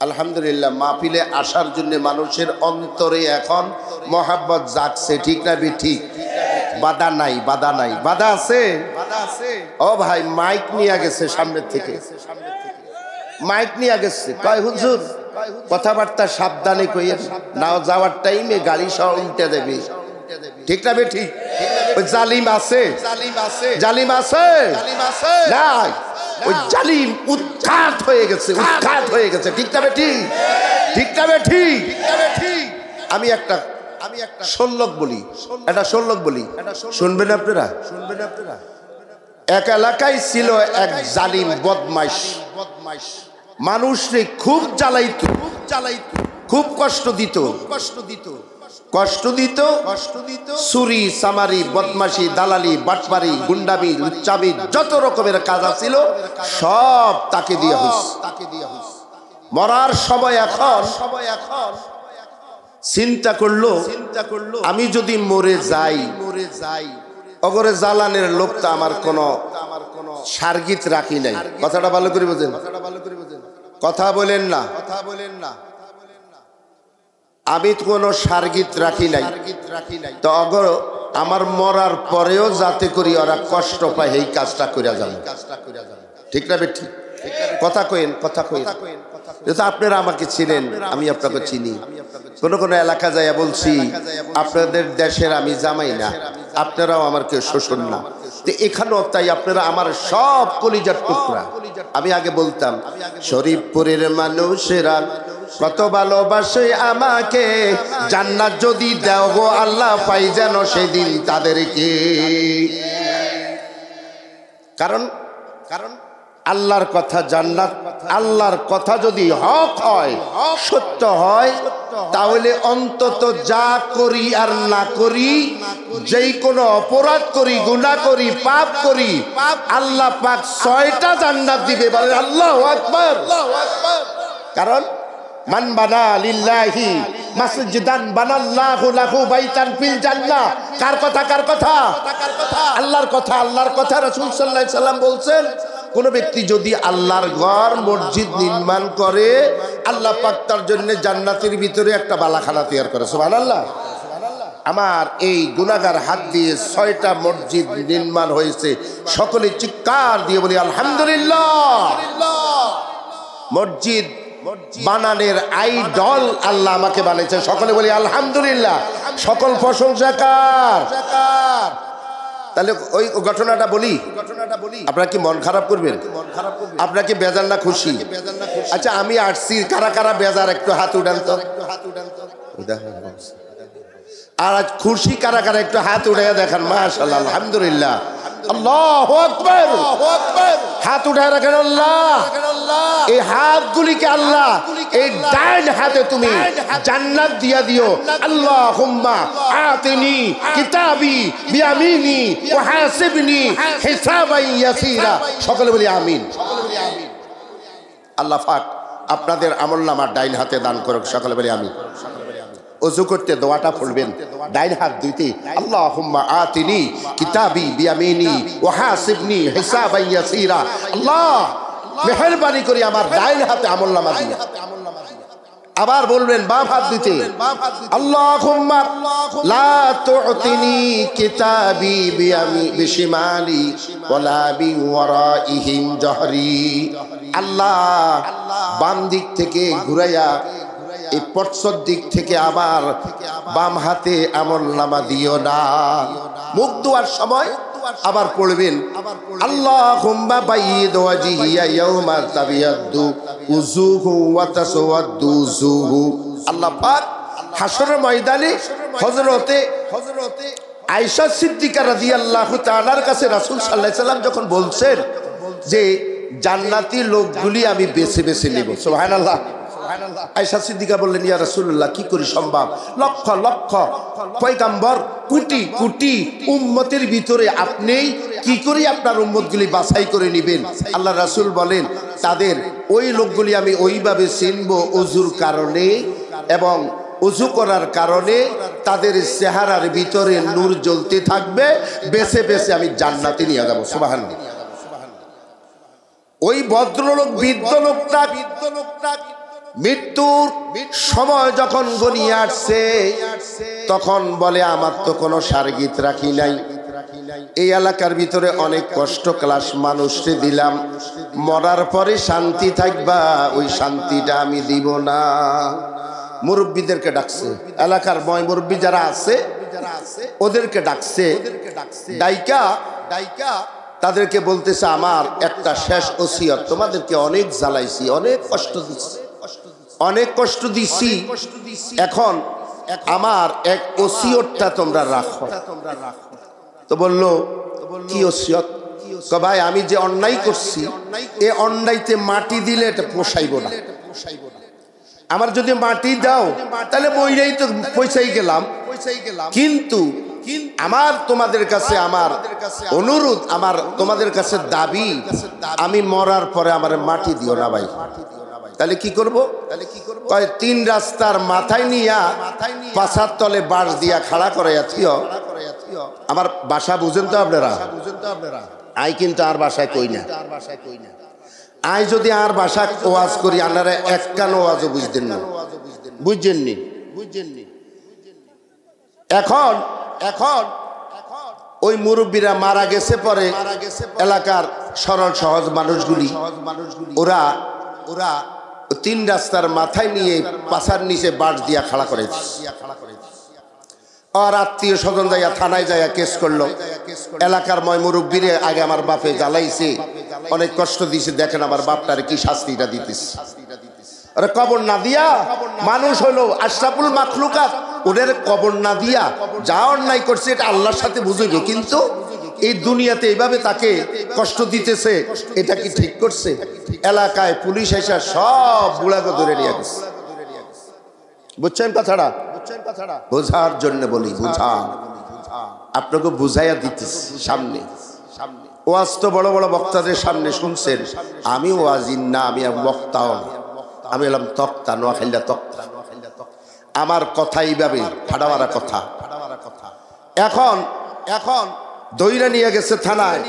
আলহামদুলিল্লাহ মাহফিলে আসার জন্য মানুষের অন্তরে এখন মহাব্বত জাগছে, ঠিক না ঠিক? বাধা নাই, বাধা নাই, বাধা আছে? ও ভাই মাইক নিয়ে গেছে সামনের থেকে, মাইক নিয়ে গেছে, কয় হুজুর কথাবার্তা সাবধানে কইয়েন, নাও যাওয়ার টাইমে গাড়ি সহ উল্টে দেবে, ঠিক না ঠিক? ওই জালিম আছে, জালিম আছে না? ওই জালিম উৎখাত হয়ে গেছে, উৎখাত হয়ে গেছে, ঠিক না ঠিক? ঠিক না ঠিক? আমি একটা শোলক বলি, একটা শোলক বলি, শুনবেন আপনারা? এক এলাকায় ছিল এক জালিম বদমাইশ, মানুষকে খুব জ্বালাইতো, খুব কষ্ট দিত, চুরি চামারি বদমাশি দালালি বাটপারি গুন্ডামি লুচ্চামি যত রকমের কাজ ছিল সব তাকে দিয়া হইছে। মরার সময় এখন চিন্তা করলো আমি যদি মরে যাই, অগরে জালানের লোকটা আমার কোনো সার্গিত রাখি নাই। কথাটা ভালো করে বোঝেন, কথা বলেন না, আমি কোনো সার্গিত রাখি নাই, তো অগর আমার মরার পরেও যাতে করি ওরা কষ্ট পায় এই কাজটা করে যাবে, ঠিক না ঠিক? কথা কইন, কথা কইন। আপনারা আমাকে চিনেন, আমি আপনাকে চিনি। কোন কোন এলাকা যাইয়া বলছি আপনাদের দেশের আমি জামাই না, আপনারাও আমার কেউ শোষণ না, তো এখানেও তাই আপনারা আমার সব কলিজার টুকরা। আমি আগে বলতাম শরীফপুরের মানুষেরা কত ভালোবাসে আমাকে, জান্নাত যদি দাও গো আল্লাহ পাই যেন সেদিন তাদেরকে। কারণ আল্লাহর কথা জান্নাত, আল্লাহর কথা যদি হক হয়, সত্য হয়, তাহলে অন্তত যা করি আর না করি, যেই কোনো অপরাধ করি, গুনাহ করি, পাপ করি, আল্লাহ পাক 6টা জান্নাত দিবে, বলে আল্লাহু আকবার। কারণ মান বানা লিল্লাহি মাসজিদান বানাল্লাহু লাহু বাইতান ফিল জান্নাহ। কার কথা? কার কথা? আল্লাহর কথা, আল্লাহর কথা। রাসূল সাল্লাল্লাহু আলাইহি সাল্লাম বলছেন কোন ব্যক্তি যদি আল্লাহর ঘর মসজিদ নির্মাণ করে, আল্লাহ পাক তার জন্য জান্নাতের ভিতরে একটা বালাখানা তৈরি করে। সুবহানাল্লাহ। আমার এই গুনাহগার হাত দিয়ে 6টা মসজিদ নির্মাণ হয়েছে, সকলে চিৎকার দিয়ে বলি আলহামদুলিল্লাহ। মসজিদ বানানের আইডল আল্লাহ আমাকে বানিয়েছে, সকলে বলি আলহামদুলিল্লাহ। সকল প্রশংসা কার? তাহলে ওই ঘটনাটা বলি, আপনারা কি মন খারাপ করবেন? আপনারা কি বেজার না খুশি? আচ্ছা আমি আসছি, কারা কারা বেজার একটু হাত উঠান তো। আর আজ খুশি কারা কারা একটু হাত উঠাইয়া দেখান। মাশাআল্লাহ, আলহামদুলিল্লাহ, আল্লাহু আকবার। হাত উঠায় রাখেন আল্লাহ। এই হাতগুলিকে আল্লাহ এই ডান হাতে তুমি জান্নাত দিয়া দিও। আল্লাহুম্মা আতিনি কিতাবি বিয়ামিনি ওয়া হাসিবনি হিসাবান ইয়াসিরা। সকলে বলি আমিন। আল্লাহ পাক আপনাদের আমলনামা ডাইন হাতে দান করুক, সকলে বলি আমিন। ওযু করতে দোয়াটা পড়বেন ডাইন হাত দুইতে, আল্লাহুম্মা আতিনি কিতাবি বিয়ামিনি ওয়া হাসিবনি হিসাবান ইয়াসিরা। আল্লাহ মেহেরবানি করে আমার ডাইন হাতে আমলনামা দিন। আবার বলবেন বাম হাত দিতে, আল্লাহুম্মা লা তু'তিনি কিতাবি বিশিমালি ওয়ালা বিওয়ারাইহিম জহরি। আল্লাহ বাম দিক থেকে ঘুরাইয়া এই পশ্চাৎ দিক থেকে আবার বাম হাতে আমলনামা দিও না। মুখ ধোয়ার সময় আবার পড়বেন আল্লাহুম্মা বাইয়িদ ওয়াজহিয়া ইয়াওমা তাবিয়াদ্দু উজুহু ওয়া তাসওয়াদ্দু উজুহু। আল্লাহ পাক হাশরের ময়দানে হযরতে আয়েশা সিদ্দিকা রাদিয়াল্লাহু তাআলার কাছে রাসূল সাল্লাল্লাহু আলাইহি সাল্লাম যখন বলছেন যে জান্নাতি লোকগুলি আমি বেছে বেছে নেব, সুবহানাল্লাহ। আয়েশা সিদ্দিকা বললেন, ইয়া রাসূলুল্লাহ, কি করি সম্ভব? লক্ষ লক্ষ পয়গম্বর, কোটি কোটি উম্মতের ভিতরে আপনি কি করে আপনার উম্মতগুলি বাছাই করে নেবেন? আল্লাহ রাসূল বলেন, তাদের ওই লোকগুলি আমি ওইভাবে চিনব ওযুর কারণে এবং ওযু করার কারণে তাদের চেহারার ভিতরে নূর জ্বলতে থাকবে, বেছে বেছে আমি জান্নাতে নিয়ে যাব। সুবহানাল্লাহ। ওই ভদ্রলোক বৃদ্ধ লোকটা মৃত্যুর সময় যখন গনিয়ে আসছে তখন বলে আমার তো কোনো সারগীত রাখি নাই, এই এলাকার ভিতরে অনেক কষ্ট ক্লাস মানুষকে দিলাম, মরার পরে শান্তি থাকবা ওই শান্তিটা আমি দিব না। মুরব্বীদেরকে ডাকছে, এলাকার ময় মুরব্বী যারা আছে ওদেরকে ডাকছে, ডাইকা তাদেরকে বলতেছে আমার একটা শেষ ওসিয়ত, তোমাদেরকে অনেক জ্বালাইছি, অনেক কষ্ট দিছি, এখন আমার এক ওসিয়তটা তোমরা রাখো। তো বললো কি ওসিয়ত? ভাই আমি যে অন্যায় করছি এ অন্যায়তে মাটি দিলে এটা পোষাইব না, আমার যদি মাটি দাও তাহলে বইটাই তো পয়সাই গেলাম, কিন্তু আমার তোমাদের কাছে আমার অনুরোধ, আমার তোমাদের কাছে দাবি, আমি মরার পরে আমার মাটি দিও না ভাই। তাহলে কি করব? কয় 3 রাস্তার মাথায় নিয়া পাছার তলে বাঁশ দিয়া খাড়া করাইয়া থিও। আমার ভাষা বুঝেন তো আপনারা? আই কিন্তু আর ভাষায় কই না, আই যদি আর ভাষা ওয়াজ করি আপনারা এক কান ওয়াজও বুঝতেন না, বুঝছেননি? এখন ওই মুরব্বীরা মারা গেছে পরে এলাকার সরল সহজ মানুষগুলি ওরা 3 রাস্তার মাথায় নিয়ে পাছার নিচে বাঁশ দিয়া খাড়া করে, আর আত্মীয় স্বজন যাইয়া থানায় যাইয়া কেস করলো। এলাকার ময় মুরব্বীরে আগে আমার বাপে জ্বালাইছে, অনেক কষ্ট দিয়েছে, দেখেন আমার বাপটার কি শাস্তিটা দিতেছে। আরে কবর না দিয়া মানুষ হলো আশরাফুল মাখলুকাত, ওদের কবর না দিয়া যা অন্যায় করছে এটা আল্লাহর সাথে বুঝবে, কিন্তু এই দুনিয়াতে এইভাবে তাকে কষ্ট দিতেছে, এটা কি ঠিক করছে? এলাকায় পুলিশ এসে সব বুড়াকে ধরে নিয়ে গেছে। বুঝছেন কথাটা? বোঝার জন্য বলি, বুঝান, আপনাকে বুঝাইয়া দিতেছি। সামনে ওয়াজ তো বড় বড় বক্তাদের সামনে শুনছেন, আমি ওয়াজিন না, আমি বক্তাও না, আমি এলাম তক্তা, নোয়াখাইলা তক্তা। আমার কথা এইভাবে ফাটামারা কথা। এখন দইরা নিয়ে গেছে থানায়,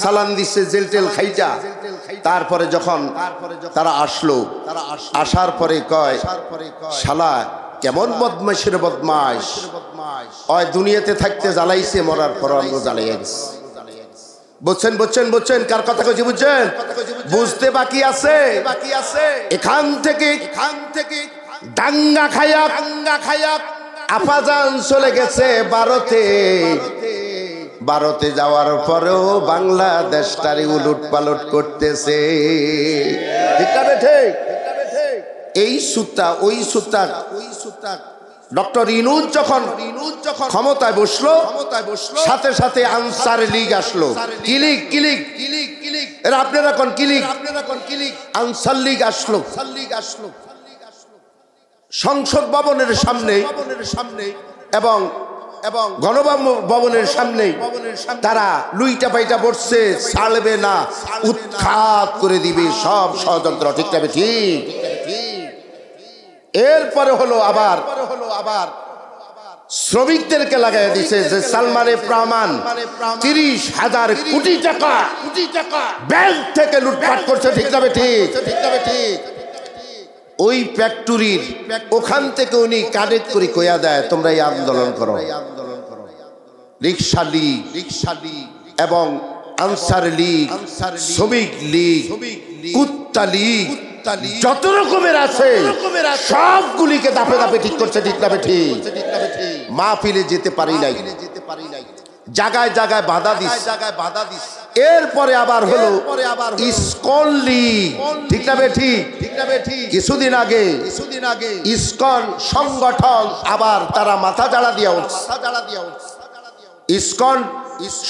সালান দিচ্ছে, জেল টেল খাইটা। তারপরে যখন তারা আসলো, আসার পরে কয় শালা কেমন বদমাইশের বদমাইশ, ওই দুনিয়াতে থাকতে জ্বালাইছে, মরার পর অন্য জ্বালাইয়া গেছে। বুঝছেন কার কথা কইছি? বুঝছেন? বুঝতে বাকি আছে। এখান থেকে দাঙ্গা খায়া আপাজান চলে গেছে ভারতে যাওয়ার পরেও বাংলাদেশটারে উলট পালট করতেছে। এই সুতা ওই সুতা ডক্টর ইনুজ যখন ক্ষমতায় বসলো, সাথে সাথে আনসার লীগ আসলো। কিলিক এরা আপনারা কোন কিলিক? আনসার লীগ আসলো সংসদ ভবনের সামনে এবং গণভবনের সামনে। তারা লুইটা পাইটা বসছে, ছাড়বে না, উৎখাত করে দিবে সব ষড়যন্ত্র। ঠিক তবে ঠিক। এরপরে হলো আবার শ্রমিকদেরকে লাগাই দিছে যে সালমানের প্রমাণ 30,000 কোটি টাকা ব্যাংক থেকে লুটপাট করছে। ঠিক তবে ঠিক। ওই ফ্যাক্টরির ওখান থেকে উনি কানেক্ট করে কইয়া দেয় তোমরা এই আন্দোলন করো। রিক্সা লীগ এবং আনসার লীগ, শ্রমিক লীগ, কুত্তা লীগ, যত রকমের আছে সবগুলিকে দাপে দাপে ঠিক করছে। ঠিক না ঠিক? মাহফিলে যেতে পারি নাই, জায়গায় জায়গায় বাধা দিস। এরপরে আবার হলো ইসকন লীগ। ঠিক না ঠিক? কিছুদিন আগে ইসকন সংগঠন আবার তারা মাথা জাড়া দিয়া উঠছে। ইসকন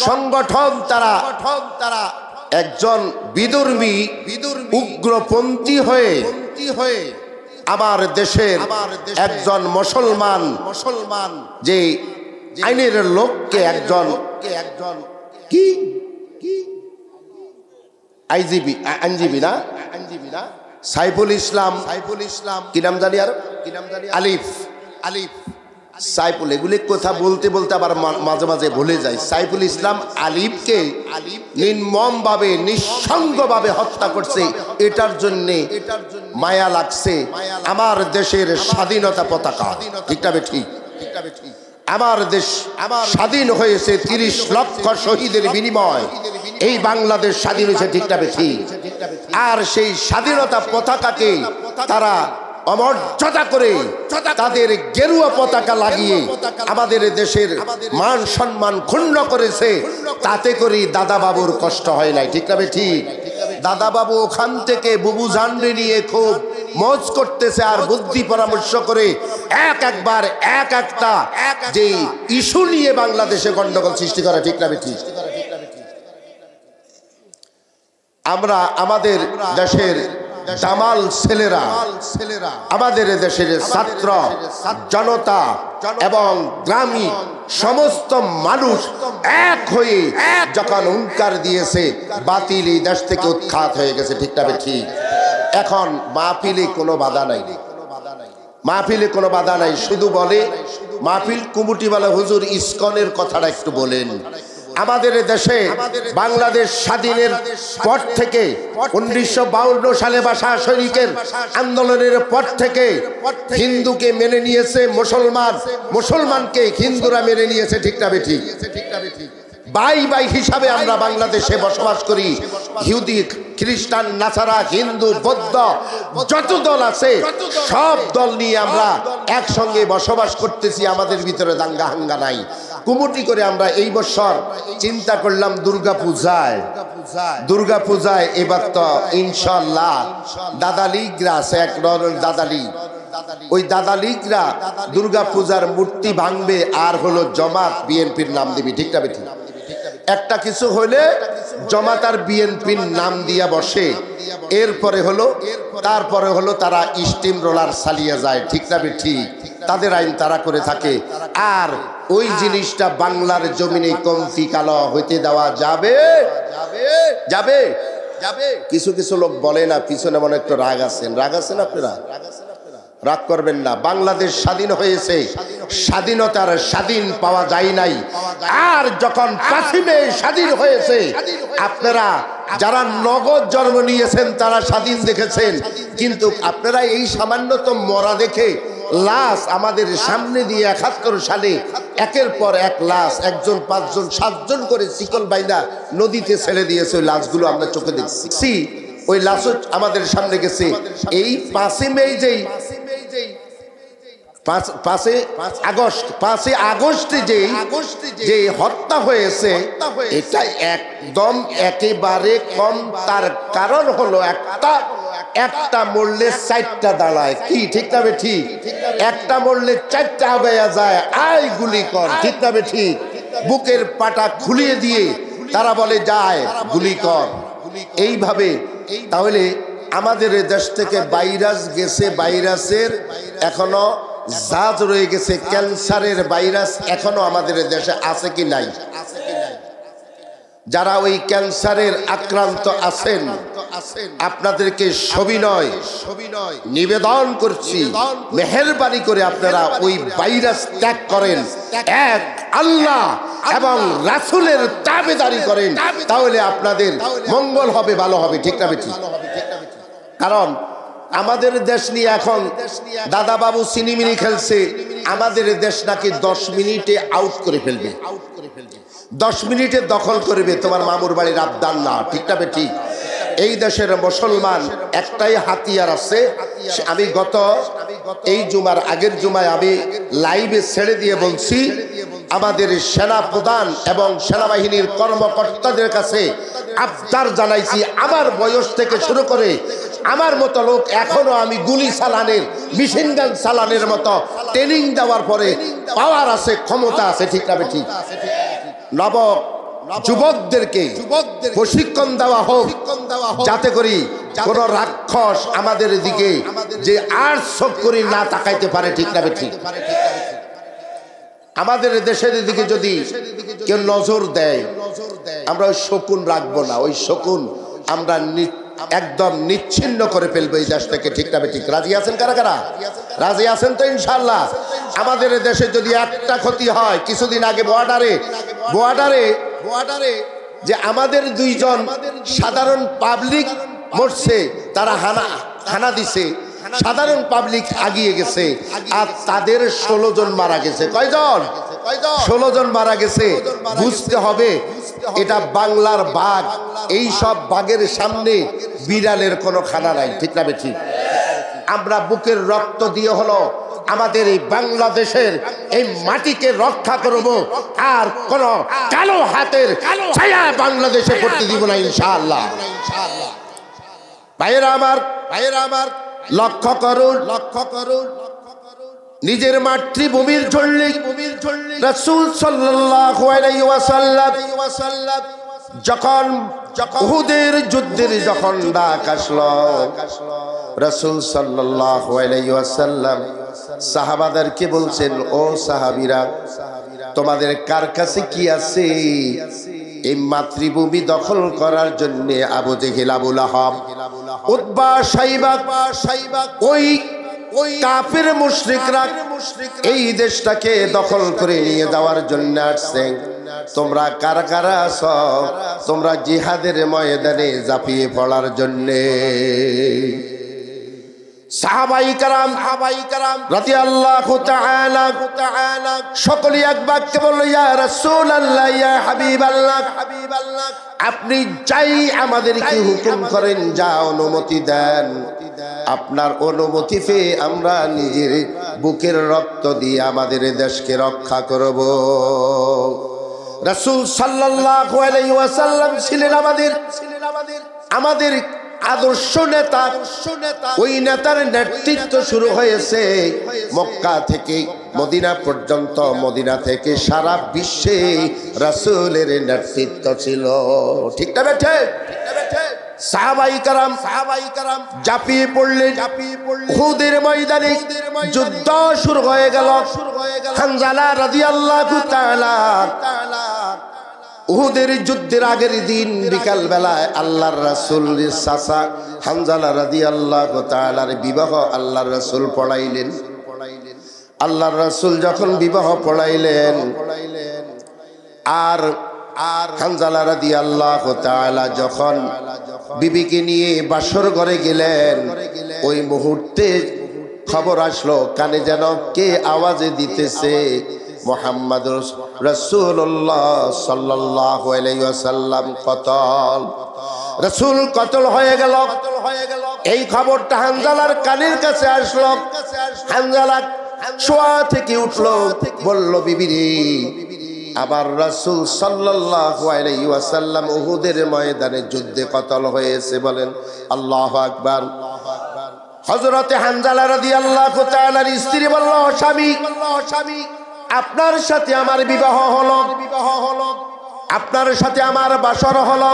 সংগঠন তারা একজন বিধর্মী উগ্রপন্থী হয়ে আমার দেশের একজন মুসলমান যে আইনের লোককে একজন কি আইনজীবী না সাইফুল ইসলাম কি নাম জানি, আর আলিফ সাইফুল এগুলি কথা বলতে বলতে আবার মাঝে মাঝে ভুলে যায়। সাইফুল ইসলাম আলিফকে নির্মমভাবে নিঃসঙ্গভাবে হত্যা করছে, এটার জন্য মায়া লাগছে আমার দেশের স্বাধীনতা পতাকা। ঠিক না ঠিক? আমার দেশ স্বাধীন হয়েছে 30 লক্ষ শহীদের বিনিময় এই বাংলাদেশ স্বাধীন হয়েছে। ঠিক না ঠিক? আর সেই স্বাধীনতা পতাকাকে তারা অমর্যাদা করে তাদের গেরুয়া পতাকা লাগিয়ে আমাদের দেশের মান সম্মান ক্ষুণ্ণ করেছে। তাতে করে দাদা বাবুর কষ্ট হয় নাই। ঠিক না ঠিক? দাদা বাবু ওখান থেকে বুবু জানরে নিয়ে খুব মজ করতেছে আর বুদ্ধি পরামর্শ করে একবার একটা যে ইস্যু নিয়ে বাংলাদেশে গন্ডগোল সৃষ্টি করে। ঠিক না ঠিক? আমরা আমাদের দেশের জামাল ছেলেরা, আমাদের দেশের ছাত্র জনতা এবং গ্রামীণ সমস্ত মানুষ এক হয়ে যখন হুঙ্কার দিয়েছে, বাতিল এই দেশ থেকে উৎখাত হয়ে গেছে। ঠিক না ঠিক? এখন মাহফিলে কোনো বাধা নাই, মাহফিলে কোনো বাধা নাই। শুধু বলে মাহফিল কমিটি বলে হুজুর ইসকনের কথাটা একটু বলেন। আমাদের দেশে বাংলাদেশ স্বাধীনের পর থেকে 1952 সালে ভাষা সৈনিকের আন্দোলনের পর থেকে হিন্দুকে মেনে নিয়েছে মুসলমান, মুসলমানকে হিন্দুরা মেনে নিয়েছে। ঠিক না ঠিক? ভাই ভাই হিসাবে আমরা বাংলাদেশে বসবাস করি। ইহুদি, খ্রিস্টান, নাসারা, হিন্দু, বৌদ্ধ যত দল আছে সব দল নিয়ে আমরা একসঙ্গে বসবাস করতেছি। আমাদের ভিতরে দাঙ্গা হাঙ্গা নাই। কুমুটি করে আমরা এই বছর চিন্তা করলাম দুর্গা পূজায় এবার তো ইনশাল্লাহ দাদালিগরা আছে, এক ধরনের দাদালিগ, ওই দাদালিগরা দুর্গা পূজার মূর্তি ভাঙবে আর হলো জমাত বিএনপির নাম দিবি। ঠিক না ঠিক? একটা কিছু হলে জমাত আর বিএনপির নাম দিয়া বসে, তারপরে হলো তারা স্টিম রোলার চালিয়ে যায়। ঠিক না ঠিক? তাদের আইন তারা করে থাকে। আর ওই জিনিসটা বাংলার জমিনে কমতি কালো হইতে দেওয়া যাবে? যাবে? কিছু কিছু লোক বলে না, পিছনে মনে একটু রাগ আছেন আপনারা, রাগ করবেন না। বাংলাদেশ স্বাধীন হয়েছে, স্বাধীনতার স্বাধীন পাওয়া যায় নাই। আর যখন 5 মে স্বাধীন হয়েছে, আপনারা যারা নগদ জন্ম নিয়েছেন তারা স্বাধীন দেখেছেন, কিন্তু আপনারা এই সামান্যতম মরা দেখে লাশ আমাদের সামনে দিয়ে 71 সালে একের পর এক লাশ 1 জন 5 জন 7 জন করে শিকল বাইন্দা নদীতে ছেড়ে দিয়েছে। ওই লাশগুলো আমরা চোখে দেখছি, ওই লাশ আমাদের সামনে গেছে। এই 5 মে যেই 5 আগস্টে যে হত্যা হয়েছে, এটা একদম একেবারে কম। তার কারণ হলো একটা মরলে 4টা দাঁড়ায়। কি ঠিক না ঠিক? একটা মরলে 4টা আগায়া যায়, আয় গুলি কর। ঠিক না ঠিক? বুকের পাটা খুলিয়ে দিয়ে তারা বলে যায় গুলি কর। এইভাবে তাহলে আমাদের দেশ থেকে ভাইরাস গেছে, ভাইরাসের এখনো জাত রয়ে গেছে। ক্যান্সারের ভাইরাস এখনো আমাদের দেশে আছে কি নাই? যারা ওই ক্যান্সারের আক্রান্ত আছেন, আপনাদেরকে সবিনয় নিবেদন করছি, মেহেরবানি করে আপনারা ওই ভাইরাস ত্যাগ করেন, এক আল্লাহ এবং রাসূলের তাবেদারি করেন, তাহলে আপনাদের মঙ্গল হবে, ভালো হবে। ঠিক না ঠিক? কারণ আমাদের দেশ নিয়ে এখন দাদা বাবু সিনেমিনি খেলছে। আমাদের দেশ নাকি 10 মিনিটে আউট করে ফেলবে, 10 মিনিটে দখল করবে। তোমার মামুর বাড়ির আবদার না। ঠিক না ঠিক? এই দেশের মুসলমান একটাই হাতিয়ার আছে। আমি এই জুমার আগের জুমায় আমি লাইভে ছেড়ে দিয়ে বলছি, আমাদের সেনা প্রধান এবং সেনাবাহিনীর কর্মকর্তাদের কাছে আবদার জানাইছি, আমার বয়স থেকে শুরু করে আমার মতো লোক এখনো আমি গুলি চালানের, মেশিন গান চালানের মতো ট্রেনিং দেওয়ার পরে পাওয়ার আছে, ক্ষমতা আছে। ঠিক না ঠিক? নব যুবকদেরকে প্রশিক্ষণ দেওয়া হোক, যাতে করি কোন রাক্ষস আমাদের দিকে যে আর চোখ করে না তাকাইতে পারে। ঠিক না ঠিক? আমাদের দেশের দিকে যদি কেউ নজর দেয়, আমরা ওই শকুন রাখবো না। ওই শকুন আমরা একদম নিচ্ছিন্ন করে ফেলবো এই দেশ থেকে। ঠিক না ঠিক? রাজি আছেন কারা কারা? রাজি আছেন তো ইনশাআল্লাহ? আমাদের দেশে যদি একটা ক্ষতি হয়, কিছুদিন আগে বর্ডারে যে আমাদের দুইজন সাধারণ পাবলিক মরছে, তারা হানা দিছে, সাধারণ পাবলিক আগিয়ে গেছে, আর তাদের 16 জন মারা গেছে। কয়জন? 16 জন মারা গেছে। বুঝতে হবে এটা বাংলার বাঘ, এই সব বাঘের সামনে বিড়ালের কোনো খানা নাই। ঠিক না বেঠি? আমরা বুকের রক্ত দিয়ে হলো আমাদের এই বাংলাদেশের এই মাটিকে রক্ষা করব, আর কোন কালো হাতের ছায়া বাংলাদেশে পড়তে দিব না ইনশাআল্লাহ। ভাইয়েরা আমার লক্ষ্য করুন, নিজের মাতৃভূমির জন্য রাসূল সাল্লাল্লাহু আলাইহি ওয়াসাল্লাম যখন উহুদের যুদ্ধের যখন ডাক আসলো, রাসূল সাল্লাল্লাহু আলাইহি ওয়াসাল্লাম সাহাবাদেরকে বলছেন, ও সাহাবীরা, তোমাদের কার কাছে কি আছে এই মাতৃভূমি দখল করার জন্য? আবু জেহেল, আবু লাহাব, উতবা, সাইবা, ওই কাফের মুশরিকরা এই দেশটাকে দখল করে নিয়ে যাওয়ার জন্য আসছে। তোমরা কারা কারা আছো? তোমরা জিহাদের ময়দানে ঝাঁপিয়ে পড়ার জন্য। সাহাবাই কারাম রাদিয়াল্লাহু তাআলা সকলে এক বাক্যে বলল, ইয়া রাসূলুল্লাহ, ইয়া হাবিবাল্লাহ, আপনি যাই আমাদেরকে হুকুম করেন, যা অনুমতি দেন। আপনার অনুমতি পেয়ে আমরা নিজের বুকের রক্ত দিয়ে আমাদের দেশকে রক্ষা করব। রাসূল সাল্লাল্লাহু আলাইহি ওয়াসাল্লাম ছিলেন আমাদের আদর্শ নেতা। ওই নেতার নেতৃত্ব শুরু হয়েছে মক্কা থেকে মদিনা পর্যন্ত, মদিনা থেকে সারা বিশ্বে রাসূলের নেতৃত্ব ছিল। ঠিক না বেঠে? সাহাবাই কারাম ঝাঁপিয়ে পড়লেন উহুদের ময়দানে। যুদ্ধ শুরু হয়ে গেল। হানজালা রাদিয়াল্লাহু তাআলা উহুদের যুদ্ধের আগের দিন বিকাল বেলায় আল্লাহর রাসূলের চাচা হানজালা রাদিয়াল্লাহু তাআলার বিবাহ আল্লাহর রাসূল পড়াইলেন। আল্লাহর রাসূল যখন বিবাহ পড়াইলেন, আর হানজালা রাদিয়াল্লাহু তাআলা যখন বিবিকে নিয়ে বাসর ঘরে গেলেন, ওই মুহূর্তে খবর আসলো কানে যেন কে আওয়াজে দিতেছে, মুহাম্মাদুর রাসূলুল্লাহ সাল্লাল্লাহু আলাইহি ওয়াসাল্লাম কতল, রাসূল কতল হয়ে গেল। এই খবরটা হানজালার কানের কাছে আসলো। হানজালা শোয়া থেকে উঠলো, বলল, বিবি রে, আবার রাসূল সাল্লাল্লাহু আলাইহি ওয়াসাল্লাম উহুদের ময়দানে যুদ্ধে কতল হয়েছে। বলেন আল্লাহু আকবার। হযরতে হানজালা রাদিয়াল্লাহু তাআলার স্ত্রী বলল, স্বামী, আপনার সাথে আমার বিবাহ হলো, আপনার সাথে আমার বাসর হলো,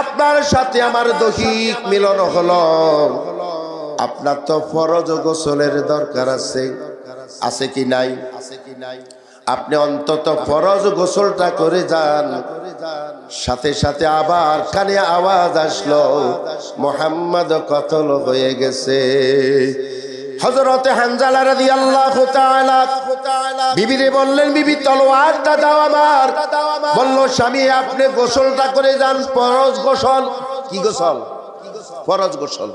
আপনার সাথে আমার দৈহিক মিলন হলো। আপনার তো ফরজ গোসলের দরকার আছে কি নাই? আপনি অন্তত ফরজ গোসলটা করে যান। সাথে সাথে আবার কানে আওয়াজ আসলো, মুহাম্মদ কতল হয়ে গেছে। হযরতে হানজালা রাদিয়াল্লাহু তাআলা বিবিরে বললেন, বিবি তলোয়ারটা দাও আমার। বলল, স্বামী, আপনি গোসলটা করে যান, ফরজ গোসল। কি গোসল? ফরজ গোসল।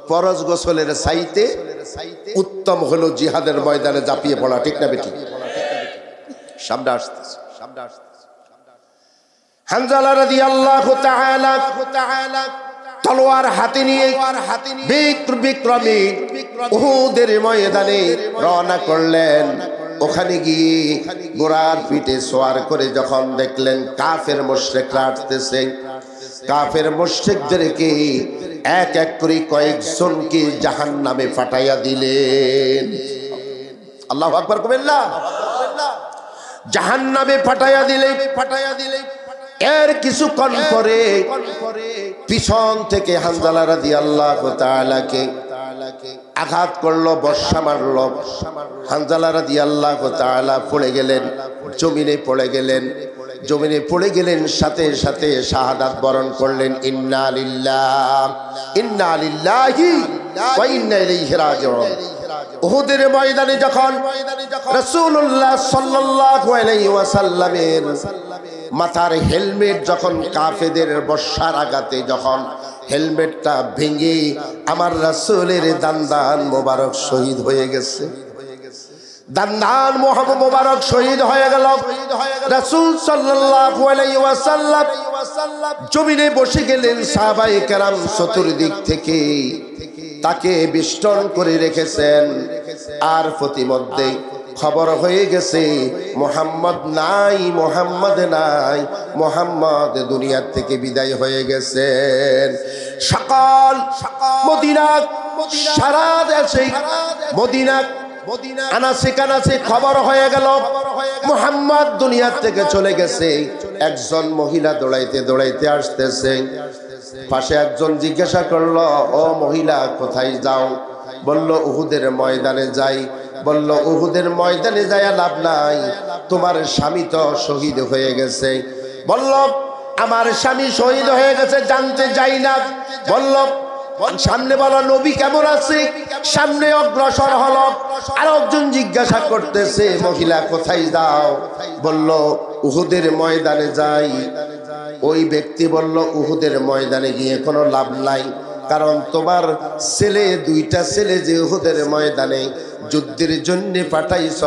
ফরজ গোসলের চাইতে উত্তম হলো জিহাদের ময়দানে ঝাঁপিয়ে পড়া। ঠিক না বেটি? সামনে আসতেছে। হানজালা রাদিয়াল্লাহু তাআলা তলোয়ার হাতে নিয়ে বিক্রমে উহুদের ময়দানে রওনা করলেন। ওখানে গিয়ে ঘোড়ার পিঠে সওয়ার করে যখন দেখলেন কাফের মুশরিকরা আসতেছে, কাফের মুশরিকদেরকে এক এক করে কয়েকজনকে জাহান্নামে পাঠাইয়া দিলেন। আল্লাহু আকবার কবেন না? জাহান্নামে পাঠাইয়া দিলে এর কিছুক্ষণ পরে পিছন থেকে হানজালা রাদিয়াল্লাহু তাআলাকে আঘাত করলো, বর্ষা মারলো। হানজালা রাদিয়াল্লাহু তাআলা পড়ে গেলেন, জমিনে পড়ে গেলেন। সাথে সাথে শাহাদাত বরণ করলেন। ইন্না লিল্লাহি ওয়া ইন্না ইলাইহি রাজিউন। উহুদের ময়দানে যখন রাসূলুল্লাহ সাল্লাল্লাহু আলাইহি ওয়াসাল্লামের মাথার হেলমেট যখন কাফেরদের বর্ষার আঘাতে যখন হেলমেটটা ভেঙে আমার রাসূলের দান্দান মোবারক শহীদ হয়ে গেছে, দান্দান মোবারক শহীদ হয়ে গেল। রাসূল সাল্লাল্লাহু আলাইহি ওয়াসাল্লাম জমিনে বসে গেলেন। সাহাবায়ে কেরাম চতুর্দিক থেকে তাকে বেষ্টন করে রেখেছেন। আর প্রতিমধ্যে খবর হয়ে গেছে মুহাম্মদ নাই, মুহাম্মদ নাই, মুহাম্মদ দুনিয়ার থেকে বিদায় হয়ে গেছেন। সকাল মদিনা, সারা দেশে মদিনা আনাচে কানাচে খবর হয়ে গেল মুহাম্মদ দুনিয়ার থেকে চলে গেছে। একজন মহিলা দৌড়াইতে দৌড়াইতে আসতেছে। পাশে একজন জিজ্ঞাসা করলো, ও মহিলা কোথায় যাও? বলল উহুদের ময়দানে যাই। বলল উহুদের ময়দানে যায় লাভ নাই, তোমার স্বামী তো শহীদ হয়ে গেছে। বলল আমার স্বামী শহীদ হয়ে গেছে জানতে যাই না। বলল সামনে বলো নবী কেমন আছে? সামনে অগ্রসর হলো। আর একজন জিজ্ঞাসা করতেছে, মহিলা কোথায় যাও? বলল উহুদের ময়দানে যাই। ওই ব্যক্তি বলল উহুদের ময়দানে গিয়ে কোনো লাভ নাই, কারণ তোমার ছেলে, দুইটা ছেলে যে উহুদের ময়দানে যুদ্ধের জন্য পাঠাইছ,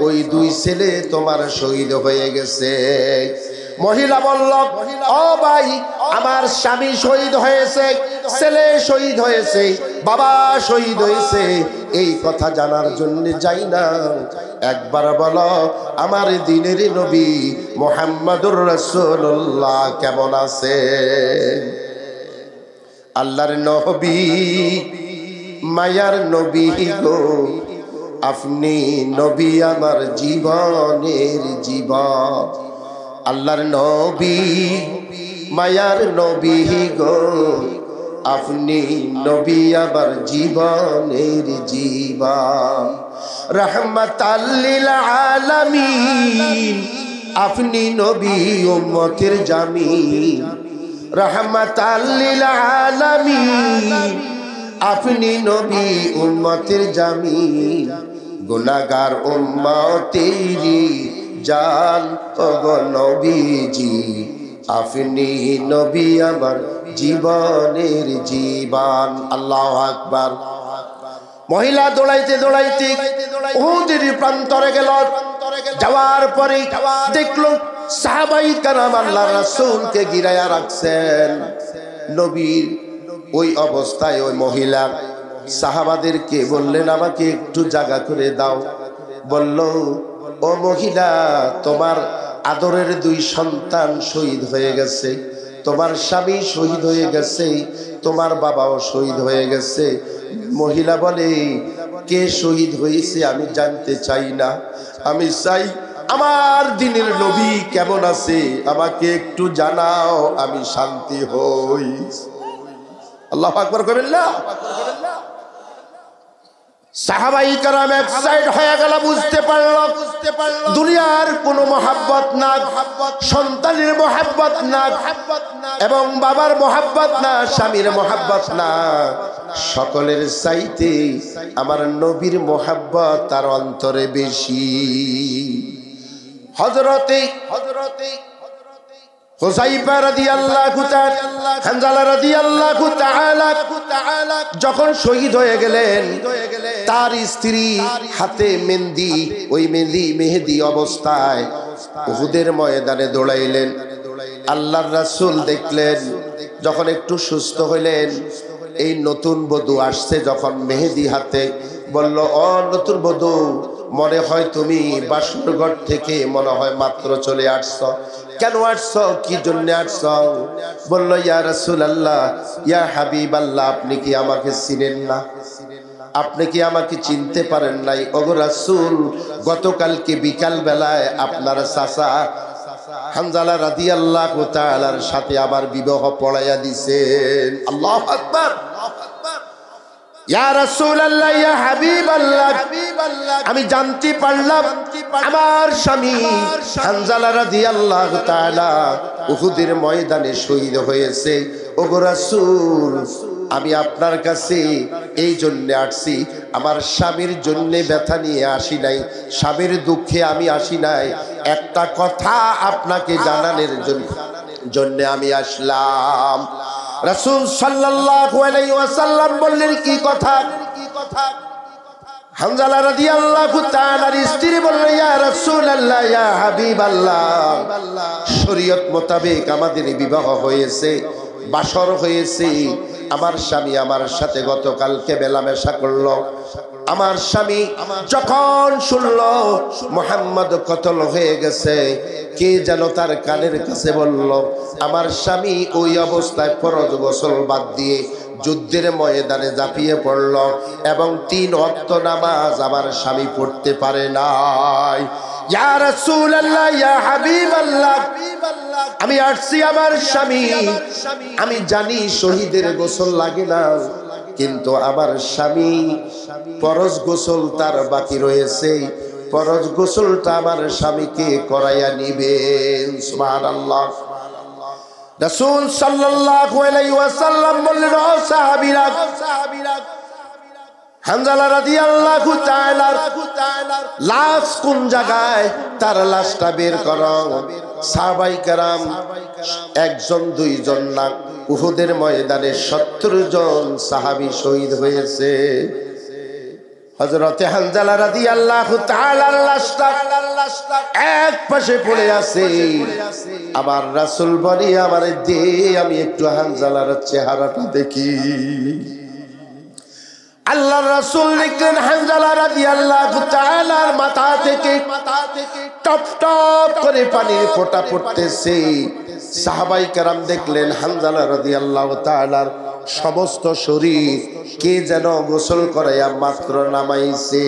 ওই দুই ছেলে তোমার শহীদ হয়ে গেছে। মহিলা বলল, ও ভাই, আমার স্বামী শহীদ হয়েছে, ছেলে শহীদ হয়েছে, বাবা শহীদ হয়েছে, এই কথা জানার জন্য যাই না। একবার বলো আমার দিনের নবী মুহাম্মদুর রাসূলুল্লাহ কেমন আছে? আল্লাহর নবী, মায়ার নবী গো, আপনি নবী আমার জীবনের জীবন। আল্লাহর নবী, মায়ার নবী গো, আপনি নবী আমার জীবনের জীবন। রাহমাতাল লিল আলামিন, আপনি নবী উম্মতের জামিন। রাহমাতাল লিল আলামিন, আপনি নবী উম্মতের জামিন। গুনাহগার উম্মতেরি জান ওগো নবীজি, আপনি নবী আমার জীবনের জীবন। আল্লাহু আকবার। মহিলা দৌড়াইতে দৌড়াইতে উহুদের প্রান্তরে গেল। যাওয়ার পরে দেখলো সাহাবায়ে কেরাম আল্লাহর রাসূলকে ঘিরায়া রাখছেন। নবীর ওই অবস্থায় ওই মহিলা সাহাবাদেরকে বললেন, আমাকে একটু জায়গা করে দাও। বলল, ও মহিলা, তোমার আদরের দুই সন্তান শহীদ হয়ে গেছে, তোমার স্বামী শহীদ হয়ে গেছে, তোমার বাবাও শহীদ হয়ে গেছে। মহিলা বলে, কে শহীদ হয়েছে আমি জানতে চাই না, আমি চাই আমার দিনের নবী কেমন আছে, আমাকে একটু জানাও, আমি শান্তি হই। আল্লাহু আকবার করেন না। সাহাবায়ে কেরাম এক সাইড হয়ে গেল, বুঝতে পারল দুনিয়ার কোনো মহাব্বত না, সন্তানের মহাব্বত না, এবং বাবার মহাব্বত না, স্বামীর মহাব্বত না, সকলের চাইতে আমার নবীর মহাব্বত তার অন্তরে বেশি। হযরতে হুযায়ফা রাদিয়াল্লাহু তাআলা, হানজালা রাদিয়াল্লাহু তাআলা যখন শহীদ হয়ে গেলেন, তার স্ত্রী হাতে মেহেদি, ওই মেহেদি অবস্থায় উহুদের ময়দানে দৌড়াইলেন। আল্লাহর রাসূল দেখলেন, যখন একটু সুস্থ হইলেন, এই নতুন বধূ আসছে যখন মেহেদি হাতে, বলল, ও নতুন বধূ, মনে হয় তুমি বাসরঘর থেকে মনে হয় মাত্র চলে আসছো, কেন আসছো, কি জন্য আসছো? বলল, ইয়া রাসূলুল্লাহ, ইয়া হাবিবাল্লাহ, আপনি কি আমাকে চিনেন না? আপনি কি আমাকে চিনতে পারেন নাই? ওগো রাসূল, গতকালকে বিকাল বেলায় আপনার চাচা হানজালা রাদিয়াল্লাহু তাআলার সাথে আবার বিবাহ পড়াইয়া দিছেন। আল্লাহু আকবার। ইয়া রাসূলুল্লাহ, ইয়া হাবিবাল্লাহ, আমি জানতে পারলাম আমার স্বামী হানজালা রাদিয়াল্লাহু তাআলা উহুদের ময়দানে শহীদ হয়েছে। ওগো রাসূল আমি আপনার কাছে এই জন্য আসছি, আমার স্বামীর জন্য ব্যথা নিয়ে আসি নাই, স্বামীর দুঃখে আমি আসি নাই, একটা কথা আপনাকে জানানোর জন্য আমি আসলাম। রাসূল সাল্লাল্লাহু আলাইহি ওয়াসাল্লাম বললেন কি কথা? হানজালা রাদিয়াল্লাহু তাআলার স্ত্রী বললেন ইয়া রাসূলুল্লাহ ইয়া হাবিবাল্লাহ, শরীয়ত মোতাবেক আমাদের বিবাহ হয়েছে, বাসর হয়েছে, আমার স্বামী আমার সাথে গতকালকে মেলামেশা করলো। আমার স্বামী যখন শুনলো মুহাম্মদ কতল হয়ে গেছে, কে যেন তার কানের কাছে বলল, আমার স্বামী ওই অবস্থায় ফরজ গোসল বাদ দিয়ে যুদ্ধের ময়দানে ঝাঁপিয়ে পড়ল এবং 3 ওয়াক্ত নামাজ আমার স্বামী পড়তে পারে নাই। ইয়া রাসূলুল্লাহ ইয়া হাবিবাল্লাহ, আমি আসছি আমার স্বামী, আমি জানি শহীদের গোসল লাগে না, কিন্তু আমার স্বামী ফরজ গোসল তার বাকি রয়েছে, ফরজ গোসলটা আমার স্বামীকে করাইয়া নিবেন। সুবহানাল্লাহ। রাসূল সাল্লাল্লাহু আলাইহি ওয়াসাল্লাম বললেন ও সাহাবীরা, হানজালা রাদিয়াল্লাহু তাআলার লাশ কোন জায়গায়, তার লাশটা বের করো। সাহাবায়ে কেরাম একজন দুইজন না, উহুদের ময়দানে 70 জন সাহাবী শহীদ হয়েছে। হযরতে হানজালা রাদিয়াল্লাহু তাআলার লাশটা এক পাশে পড়ে আছে। আবার রাসূল বলি আমার দে, আমি একটু হানজালার চেহারাটা দেখি। আল্লাহর রাসূল দেখলেন হানজালা রাদিয়াল্লাহু তাআলার মাথা থেকে টপ টপ করে পানির ফোঁটা পড়তেছে। সাহাবায়ে কেরাম দেখলেন হানজালা রাদিয়াল্লাহু তাআলার সমস্ত শরীর কে যেন গোসল করাইয়া মাত্র নামাইছে।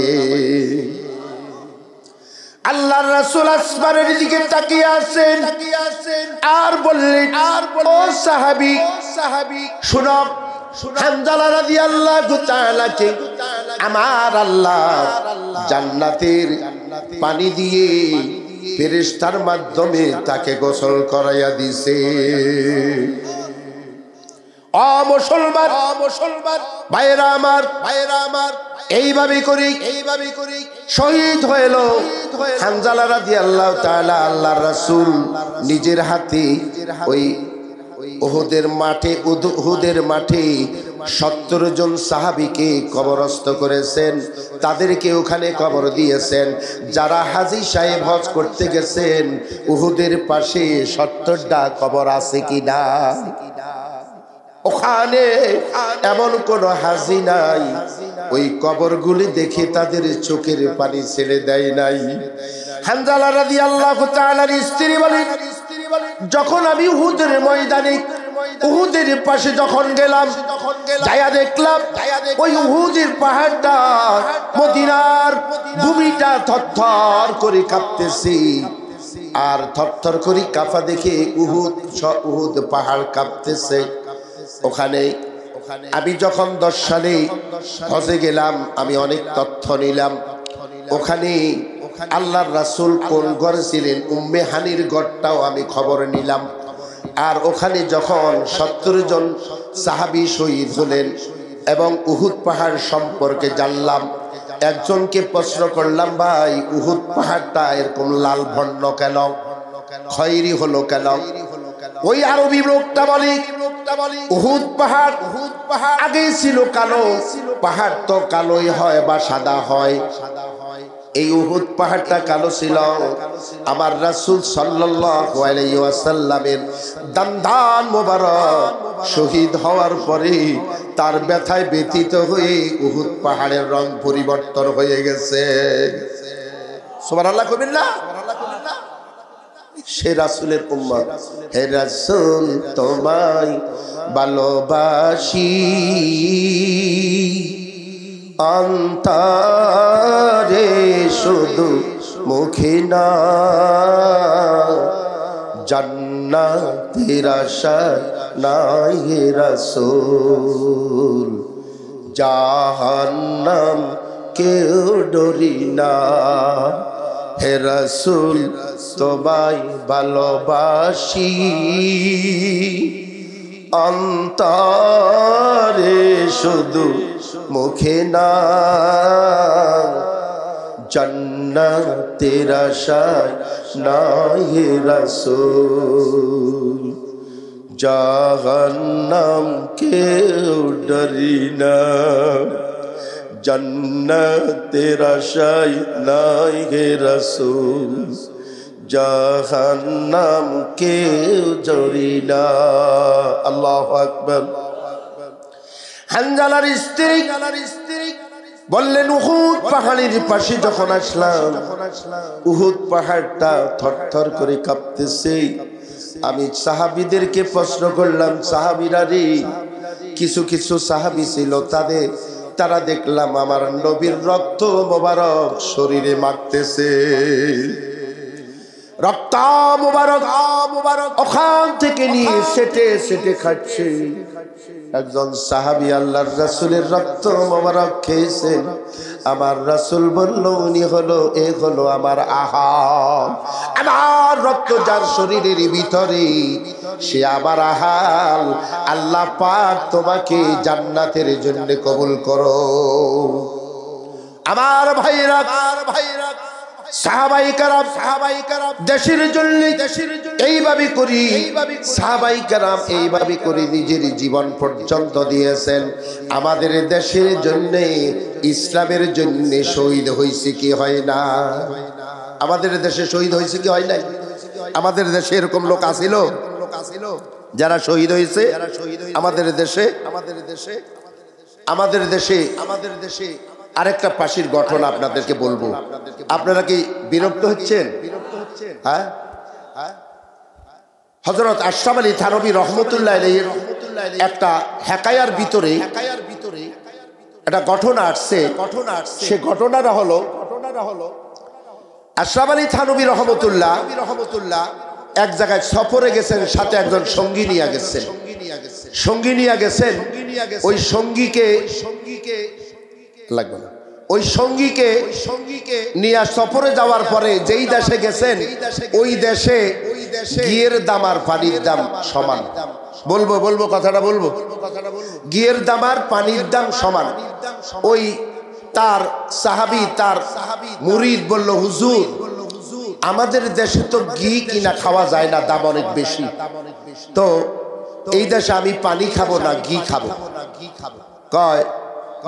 আল্লাহর রাসূল আসমানের দিকে তাকিয়ে আছেন আর বললেন, ও সাহাবী শুনো, হানজালা রাদিয়াল্লাহু তাআলাকে আমার আল্লাহ জান্নাতের পানি দিয়ে ফেরেশতার মাধ্যমে তাকে গোসল করাইয়া দিছে। মুসলমান ভাইরা আমার, এইভাবে করে শহীদ হইল হানজালা রাদিয়াল্লাহু তাআলা। আল্লাহর রাসূল নিজের হাতে ওই উহুদের মাঠে 70 জন সাহাবীকে কবরস্থ করেছেন, তাদেরকে ওখানে কবর দিয়েছেন। যারা হাজী সাহেব হজ করতে গেছেন, উহুদের পাশে 70টা কবর আছে কিনা? ওখানে এমন কোন হাজী নাই ওই কবরগুলি দেখে তাদের চোখের পানি ছেড়ে দেয় নাই। হানজালা রাদিয়াল্লাহু তাআলার স্ত্রী বলেন, যখন আমি উহুদের ময়দানে উহুদের পাশে যখন গেলাম, যায়া দেখলাম ওই উহুদের পাহাড়টা, মদিনার ভূমিটা থরথর করে কাঁপতেছে। আর থরথর করে কাঁপা দেখে উহুদ পাহাড় কাঁপতেছে। ওখানে আমি যখন 10 সালে হজে গেলাম, আমি অনেক তথ্য নিলাম। ওখানে আল্লাহর রাসূল কোন ঘরে ছিলেন, উম্মে হানির ঘরটাও আমি খবর নিলাম। আর ওখানে যখন 70 জন সাহাবী শহীদ হলেন এবং উহুদ পাহাড় সম্পর্কে জানলাম, একজনকে প্রশ্ন করলাম, ভাই উহুদ পাহাড়টা এরকম লাল বর্ণ কেন, খয়েরি হলো কেন? ওই আরবি লোকটা বলে, উহুদ পাহাড় আগে ছিল কালো, পাহাড় তো কালোই হয় বা সাদা হয়। এই উহুদ পাহাড়টা কালো ছিল। আমার রাসূল সাল্লাল্লাহু আলাইহি ওয়াসাল্লামের দান মোবারক শহীদ হওয়ার পরে তার ব্যথায় ব্যথিত হয়ে উহুদ পাহাড়ের রং পরিবর্তন হয়ে গেছে। সুবহানাল্লাহ কবির না? সে রাসূলের উম্মত। হে রাসূল তোমায় ভালোবাসি, অন্তরে শুধু মুখে না, জান্নাতের আশা নাই হে রাসূল, জাহান্নাম কেউ ডরি না। হে রাসূল তোমায় ভালোবাসি, অন্তরে শুধু মুখে না জান্নাতের আশায় না হে রাসূল জাহান্নাম কেউ ডরি না জান্নাতের আশায় না হে রাসূল জাহান্নাম কেউ ডরি না আল্লাহু আকবার হানজালার স্ত্রী বললেন উহুদ পাহাড়ের পাশে যখন আসলাম উহুদ পাহাড়টা থরথর করে কাঁপতেছে আমি সাহাবীদেরকে প্রশ্ন করলাম সাহাবীরা রে কিছু কিছু সাহাবী ছিল তারা দেখলাম আমার নবীর রক্ত মোবারক শরীরে মাখতেছে রক্ত মোবারক ওখান থেকে নিয়ে সেটে সেটে খাচ্ছে একজন সাহাবী আল্লাহর রাসূলের রক্ত মোবারক খেয়েছেন আমার রাসূল বলল উনি হলো আমার আহাল আমার রক্ত যার শরীরের ভিতরে সে আমার আহাল আল্লাহ পাক তোমাকে জান্নাতের জন্য কবুল করো আমার ভাইরা সাহাবায়ে কেরাম দেশের জন্য এইভাবে করি সাহাবায়ে কেরাম এইভাবে করে নিজের জীবন পর্যন্ত দিয়েছেন আমাদের দেশের জন্য ইসলামের জন্য শহীদ হইছে কি হয় না আমাদের দেশে শহীদ হইছে কি হয় নাই আমাদের দেশে এরকম লোক আছিল যারা শহীদ হয়েছে আমাদের দেশে আরেকটা পাশির ঘটনা আপনাদেরকে বলবো আপনারা কি বিরক্ত হচ্ছেন হ্যাঁ হযরত আশরাফ আলী থানভী রাহমাতুল্লাহ আলাইহির একটা হেকায়ার ভিতরে একটা ঘটনা আসছে সে ঘটনাটা হলো আশরাফ আলী থানভী রাহমাতুল্লাহ এক জায়গায় সফরে গেছেন সাথে একজন সঙ্গী নিয়ে গেছেন ওই সঙ্গীকে লাগবে না ওই সঙ্গীকে নিয়ে সফরে যাওয়ার পরে যেই দেশে গেছেন ওই দেশে ঘিয়ের দাম আর পানির দাম সমান বলবো কথাটা বলবো ঘিয়ের দাম আর পানির দাম সমান ওই তার সাহাবী তার মুরিদ বলল হুজুর আমাদের দেশে তো ঘি কিনা খাওয়া যায় না দাম অনেক বেশি তো এই দেশে আমি পানি খাবো না ঘি খাবো কয়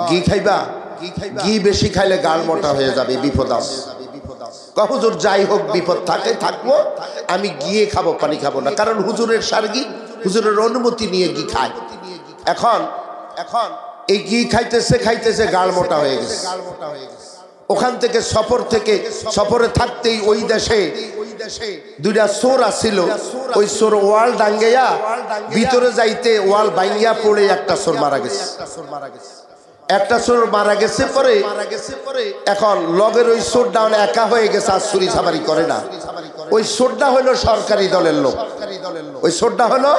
ঘি খাইবা ঘি বেশি খাইলে গাল মোটা হয়ে যাবে বিপদ আছে হুজুর যাই হোক বিপদ থাকবো আমি গিয়ে খাবো পানি খাবো না কারণ হুজুরের সার্গি হুজুরের অনুমতি নিয়ে ঘি খায় এখন এই ঘি খাইতেছে গাল মোটা হয়ে গেছে ওখান থেকে সফরে থাকতেই ওই দেশে দুইটা চোর আসছিল ওই চোর ওয়াল ডাঙ্গাইয়া ভিতরে যাইতে ওয়াল ভাঙ্গিয়া পড়ে একটা চোর মারা গেছে পরে এখন লগের ওই চোরটা একা হয়ে গেছে আর চুরি চামারি করে না ওই চোরটা হলো সরকারি দলের লোক ওই চোরটা হলো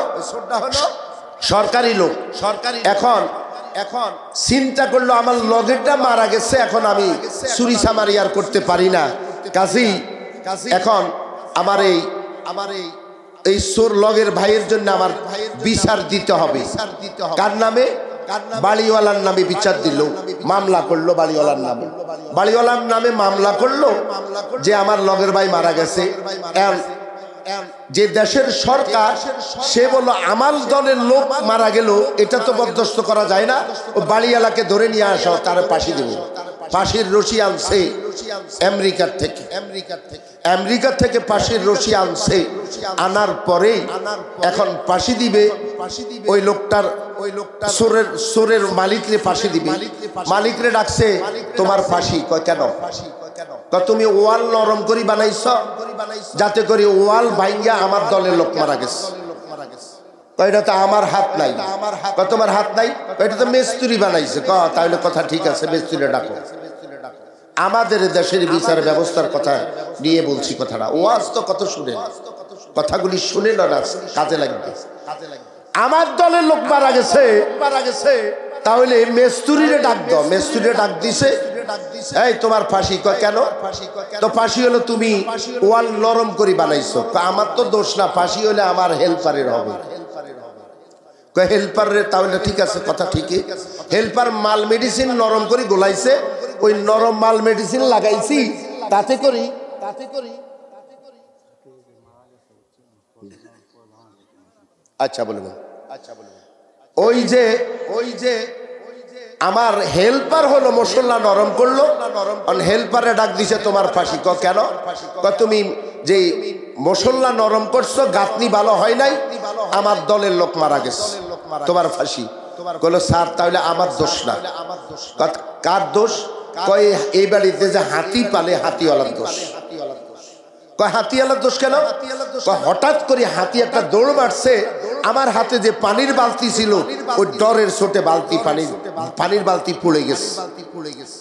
সরকারি লোক এখন চিন্তা করলো আমার লগেরটা মারা গেছে এখন আমি চুরি চামারি আর করতে পারি না কাজী এখন আমার এই চোর লগের ভাইয়ের জন্য আমার বিচার দিতে হবে কার নামে বাড়িওয়ালার নামে বিচার দিল মামলা করলো বাড়িওয়ালার নামে মামলা করলো যে আমার লগের ভাই মারা গেছে যে দেশের সরকার সে বলল আমার দলের লোক মারা গেল এটা তো বরদাস্ত করা যায় না ও বাড়িওয়ালাকে ধরে নিয়ে আসো তার ফাঁসি দেব ফাঁসির রশি আনছে আমেরিকা থেকে ফাঁসির রশি আনছে আনার পরে এখন ফাঁসি দিবে ওই লোকটার চোরের মালিকরে ফাঁসি দিবে মালিকরে ডাকছে তোমার ফাঁসি কয় কেন তুমি ওয়াল নরম করে বানাইছ যাতে করে ওয়াল ভাঙ্গা আমার দলের লোক মারা গেছে এটা তো আমার হাত নাই তোমার হাত নাই এটা তো মিস্ত্রি বানাইছে তাহলে কথা ঠিক আছে মিস্ত্রি ডাকো আমাদের দেশের বিচার ব্যবস্থার কথা নিয়ে বলছি কথাটা ওয়াজ তো কত শুনে কথাগুলি শুনে না কাজে লাগবে আমার দলের লোক মারা গেছে তাহলে মেস্তুরিরে ডাক দাও মেস্তুরিরে ডাক দিছে এই তোমার ফাঁসি কয় কেন তো ফাঁসি হলো তুমি ওয়াল নরম করে বানাইছো আমার তো দোষ না ফাঁসি হলে আমার হেল্পারের হবে কয় হেল্পার রে, তাহলে ঠিক আছে, কথা ঠিকই। হেল্পার মাল মেডিসিন নরম করে গোলাইছে, ওই নরম মাল মেডিসিন লাগাইছি, তাতে করি আচ্ছা বলবেন, ওই যে আমার হেল্পার হলো মশলা নরম করলো, হেল্পারে ডাক দিছে তোমার ফাঁসি। কেন? তুমি যে মশলা নরম করছো গাঁথনি ভালো হয় নাই, আমার দলের লোক মারা গেছে, তোমার ফাঁসি। বললো স্যার তাহলে আমার দোষ না। কার দোষ? কয় এই বাড়িতে যে হাতি পালে হাতিওয়ালার দোষ। কয় হাতিওয়ালার দোষ কেন? হঠাৎ করে হাতি একটা দৌড় মারছে, আমার হাতে যে পানির বালতি ছিল ওই ডরের ছোটে পানির বালতি পড়ে গেছে,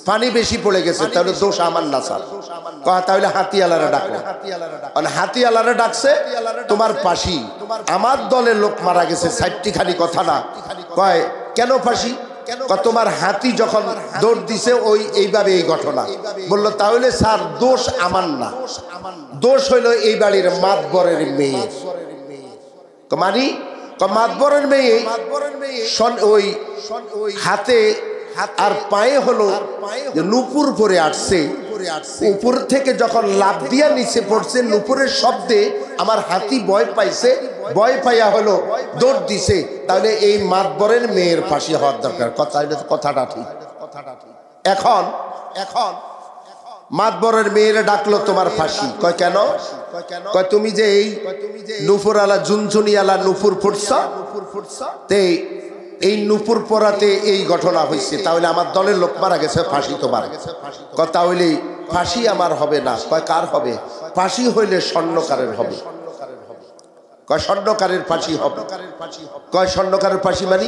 পানি বেশি পড়ে গেছে, তাহলে দোষ আমার না স্যার। তাহলে হাতিওয়ালারা ডাকো। হাতিওয়ালারা ডাকছে, তোমার ফাঁসি। আমার দলের লোক মারা গেছে, 60টি খালি কথা না। কয় কেন ফাঁসি? তোমার হাতি যখন দৌড় দিছে এইভাবে এই ঘটনা। বললো তাহলে স্যার দোষ আমার না, দোষ হইল এই বাড়ির মাতবরের মেয়ে। মানি মাতবরের মেয়ে ওই হাতে আর পায়ে হলো নুপুর পরে আসছে, উপর থেকে যখন লাফ দিয়া নিচে পড়ছে, নুপুরের শব্দে আমার হাতি ভয় পাইছে, ভয় পাইয়া হলো দৌড় দিছে। তাহলে এই মাতবরের মেয়ের ফাঁসি হওয়ার দরকার। কথাটা ঠিক। এখন মাতবরের মেয়েরা ডাকলো তোমার ফাঁসি। কয় কেন? কয় তুমি যে এই নুপুর আলা ঝুনঝুনি আলা নুপুর ফুটছ, এই নুপুর পরাতে এই ঘটনা হয়েছে, তাহলে আমার দলের লোক মারা গেছে, ফাঁসি তোমার। কয় তাহলে ফাঁসি আমার হবে না। কয় কার হবে? ফাঁসি হইলে স্বর্ণকারের হবে। কয় স্বর্ণকারের ফাঁসি হবে। কয় স্বর্ণকারের ফাঁসি মানি?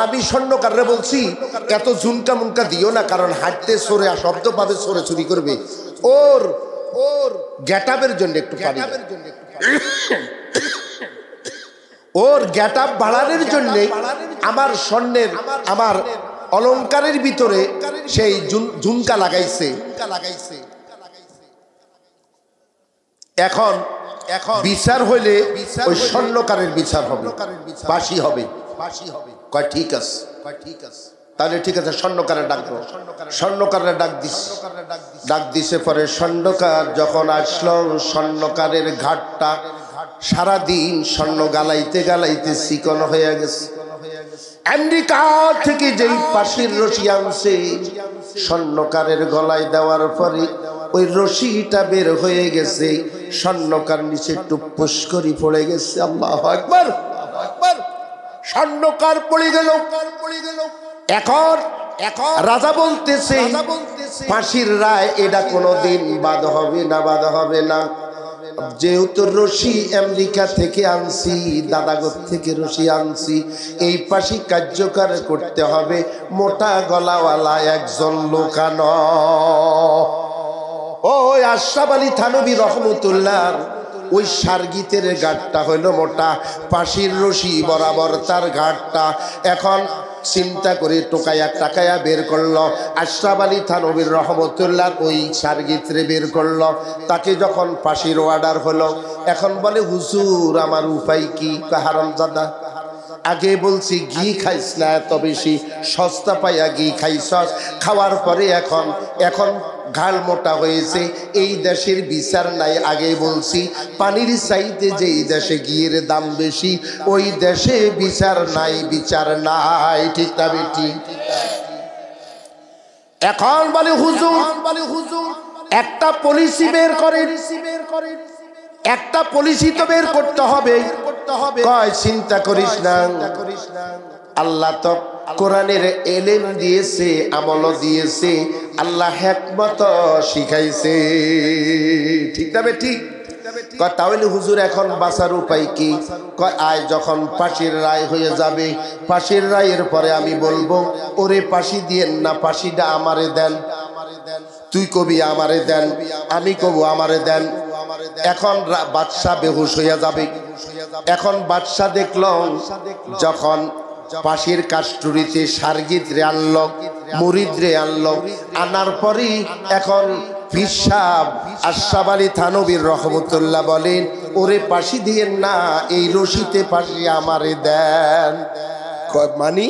আমি স্বর্ণকাররে বলছি এত ঝুনকা মুনকা দিও না, কারণ হাঁটতে সরে শব্দ পাবে, সরে চুরি করবে। ওর গেটআপের জন্য একটু পানি, ওর গেটআপ বাড়ানোর জন্য আমার স্বর্ণের, আমার অলংকারের ভিতরে সেই ঝুমকা লাগাইছে। এখন বিচার হইলে ওই স্বর্ণকারের বিচার হবে, ফাঁসি হবে। কয় ঠিক আছে, তাহলে ঠিক আছে, স্বর্ণকারের ডাকবো। স্বর্ণকারের ডাক দিছে পরে স্বর্ণকার যখন আসলো, স্বর্ণকারের ঘাটটা সারাদিন স্বর্ণ গালাইতে গালাইতে চিকন হয়ে গেছে। আমেরিকা থেকে যেই পাশের রশি আনছে, স্বর্ণকারের গলায় দেওয়ার পরে ওই রশিটা বের হয়ে গেছে, স্বর্ণকার নিচে টুপুস করে পড়ে গেছে। আল্লাহু আকবার। স্বর্ণকার পড়ে গেল। এখন রাজা বলতেছে ফাঁসির রায় এটা কোনোদিন বাদ হবে না। যেহেতু রশি আমেরিকা থেকে আনছি, দাদাগর থেকে রশি আনছি, এই ফাঁসি কার্যকর করতে হবে মোটা গলাওয়ালা একজন লোকানো। ওই আশরাফ আলী থানভী রহমতুল্লাহ ওই সারগিতের ঘাটটা হইল মোটা, ফাঁসির রশি বরাবর তার ঘাটটা। এখন চিন্তা করে টাকায়া বের করলো আশরাফ আলী থানভী রহমতুল্লাহ, ওই সারগিতরে বের করলো। তাকে যখন ফাঁসির অর্ডার হলো, এখন বলে হুজুর আমার উপায় কি? হারামজাদা, আগে বলছি ঘি খাইস না, এত বেশি সস্তা পাইয়া ঘি খাইছস, খাওয়ার পরে এখন ঘাল মোটা হয়েছে, এই দেশের বিচার নাই। আগে বলছি পানির চাইতে যেই দেশে ঘিয়ের দাম বেশি, ওই দেশে বিচার নাই। ঠিক না বেটি? এখন বলে হুজুর একটা পলিসি বের করেন, একটা পলিসি তো বের করতে হবে। কয় চিন্তা করিস না, আল্লাহ তো কোরআনের এলেম দিয়েছে, আমল দিয়েছে, আল্লাহ হিকমত শিখাইছে। ঠিক না ঠিক? তাহলে হুজুর এখন বাঁচার উপায় কি? কয় আয় যখন ফাঁসির রায় হয়ে যাবে, ফাঁসির রায়ের পরে আমি বলবো ওরে ফাঁসি দিয়েন না, ফাঁসিটা আমারে দেন। তুই কবি আমারে দেন, আমি কব আমারে দেন। এখন বাদশাহ বেহুশ হইয়া যাবে। এখন বাদশাহ দেখলাম যখন ফাঁসির কাস্টুরিতে সারগিত রে আনলো, মুরিদ রে আনলো, আনার পরে এখন পীর সাহেব আশরাফ আলী থানভী রহমতুল্লাহ বলেন ওরে ফাঁসি দিয়েন না, এই রশিতে ফাঁসি আমারে দেন। মানি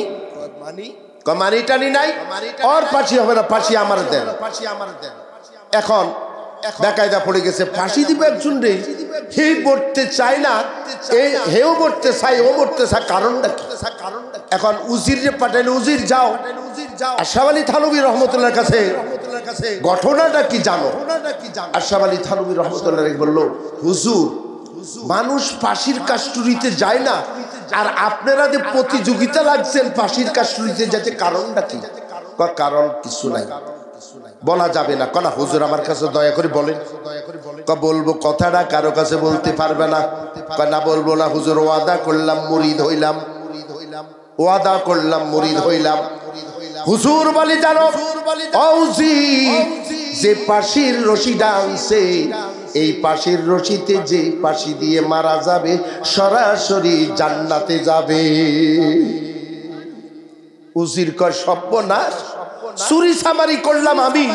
মানি টানি নাই, ওর ফাঁসি হবে না, ফাঁসি আমার দেন। এখন বেকায়দা পড়ে গেছে, ফাঁসি দিব একজন রে, হে মরতে চায় না, হেও মরতে চায়, ও মরতে চায়, কারণটা কি? এখন উজির যে পাঠাইলে, উজির যাও আশরাফ আলী থানভী রহমতুল্লাহর কাছে, ঘটনাটা কি জানো? আশরাফ আলী থানভী রহমতুল্লাহ বলল, হুজুর মানুষ ফাঁসির কাস্টুরিতে যায় না, আর আপনারা যে প্রতিযোগিতা লাগছেন ফাঁসির কাস্টুরিতে যেতে, কারণটা কি? কারণ কিছু নাই, বলা যাবে না। কনা হুজুর আমার কাছে দয়া করে বলেন। বলবো, কথাটা কারো কাছে বলতে পারবে না। না বলবো না হুজুর, ওয়াদা করলাম মুরিদ হইলাম, ওয়াদা করলাম মুরিদ হইলাম। হুজুর বলি জানো, যে ফাঁসির রশিটা আনছে, এই ফাঁসির রশিতে যে ফাঁসি দিয়ে মারা যাবে সরাসরি জান্নাতে যাবে। উজির কয় সর্বনাশ, চুরি চামারি করলাম আমি,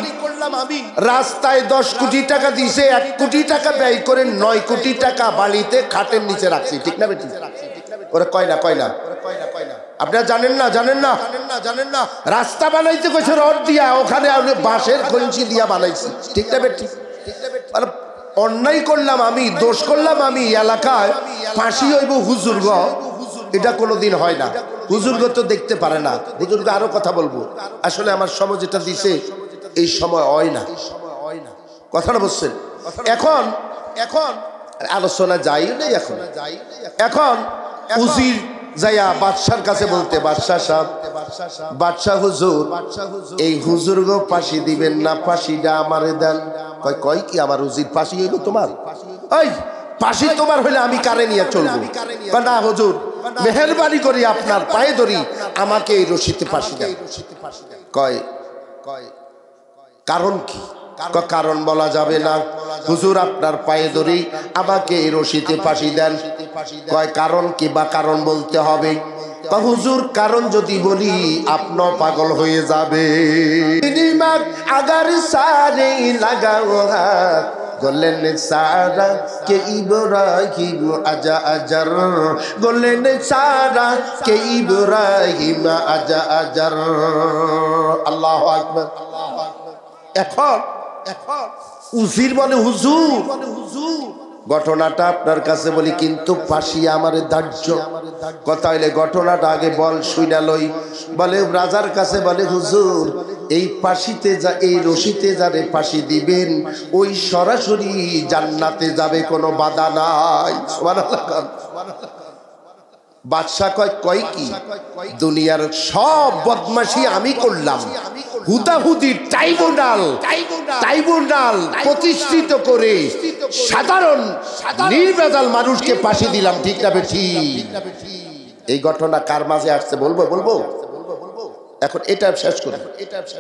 রাস্তায় 10 কোটি টাকা দিছে, 1 কোটি টাকা ব্যয় করে 9 কোটি টাকা বালিতে খাটের নিচে রাখছি, ঠিক না বেটি? ওরা কয় না আপনারা জানেন না, রাস্তা বানাইতে কইছে রড দিয়া, ওখানে বাঁশের কঞ্চি দিয়া বানাইছি, ঠিক না বেটি? অন্যায় করলাম আমি, দোষ করলাম আমি, এলাকায় ফাঁসি হইব হুজুরগ, এটা কোনোদিন হয় না। হুজুরগ তো দেখতে পারে না, হুজুরগ আরো কথা বলবো, আসলে আমার সময় যেটা দিছে এই সময় হয় না, কথাটা বলছেন। এখন আলোচনা যাই নেই, এখন উজির যাইয়া বাদশার কাছে বলতে, বাদশাহ সাহেব, বাদশাহ হুজুর, এই হুজুর গো ফাঁসি দিবেন না, ফাঁসিটা আমারে দেন। কয় কি আমার উজির ফাঁসি হইল তোমার? ওই ফাঁসি তোমার হইলে আমি কারে নিয়ে চলবো? না হুজুর, মেহেরবানি করি আপনার পায়ে ধরি, আমাকে এই রশিতে ফাঁসি দেন। কয় কারণ কি? কারণ বলা যাবে না হুজুর, আপনার পায়ে ধরি, আমাকে এই রশিতে ফাঁসি দেন। কয় কারণ কি? বা কারণ বলতে হবে। হুজুর কারণ যদি বলি আপনিও পাগল হয়ে যাবে। আগার সারে লাগাও হাত, বললেন সারা কে ইব্রাহিম আজা আজার, বললেন সারা কে ইব্রাহিম আজা আজার। আল্লাহু আকবার। এখন উজির বলে, হুজুর ঘটনাটা আপনার কাছে বলি, কিন্তু ফাঁসি আমার ধার্য। কথা হইলে ঘটনাটা আগে বল, শুইনা লই। বলে রাজার কাছে, বলে হুজুর এই ফাঁসিতে এই রশিতে যারে ফাঁসি দিবেন ওই সরাসরি জান্নাতে যাবে, কোনো বাধা নাই। সুবহানাল্লাহ। বাদশাহ কয় কি? দুনিয়ার সব বদমাশি আমি করলাম, হুদাহুদি ট্রাইব্যুনাল প্রতিষ্ঠিত করে সাধারণ নির্ভেজাল মানুষকে ফাঁসি দিলাম, ঠিক না বেঠি? এই ঘটনা কার মাঝে আসছে বলবো। এখন এটা শেষ করি,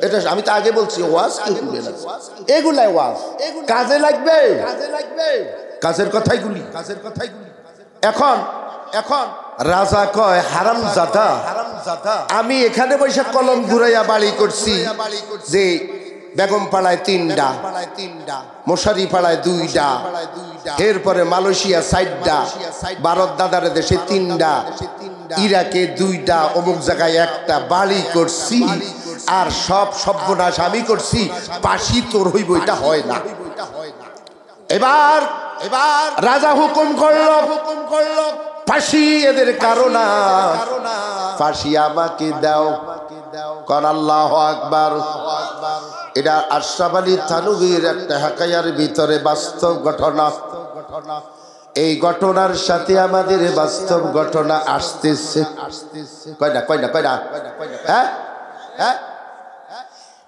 এটা আমি তো আগে বলছি, ওয়াজ কি হবে না, এগুলাই ওয়াজ কাজে লাগবে, কাজের কথাইগুলি। এখন রাজা কয়, হারামজাদা, আমি এখানে বৈশাখ কলম ঘুরাইয়া বাড়ি করছি যে বেগম পাড়ায় 3টা, মশারি পাড়ায় 2টা, এরপরে মালয়েশিয়া 4টা, ভারত দাদার দেশে 3টা, ইরাকে 2টা, অমুক জায়গায় 1টা বাড়ি করছি, আর সব সর্বনাশ আমি করছি, ফাঁসি তোর হইব, এটা হয় না। এবার রাজা হুকুম করলো ফাঁসি এদের কারণ, ফাঁসি আমাকে দাও। কর আল্লাহু আকবার। এটা আশরাফ আলী থানভীর একটা হাকায়ার ভিতরে বাস্তব ঘটনা। এই ঘটনার সাথে আমাদের বাস্তব ঘটনা আসতেছে। কয়না হ্যাঁ,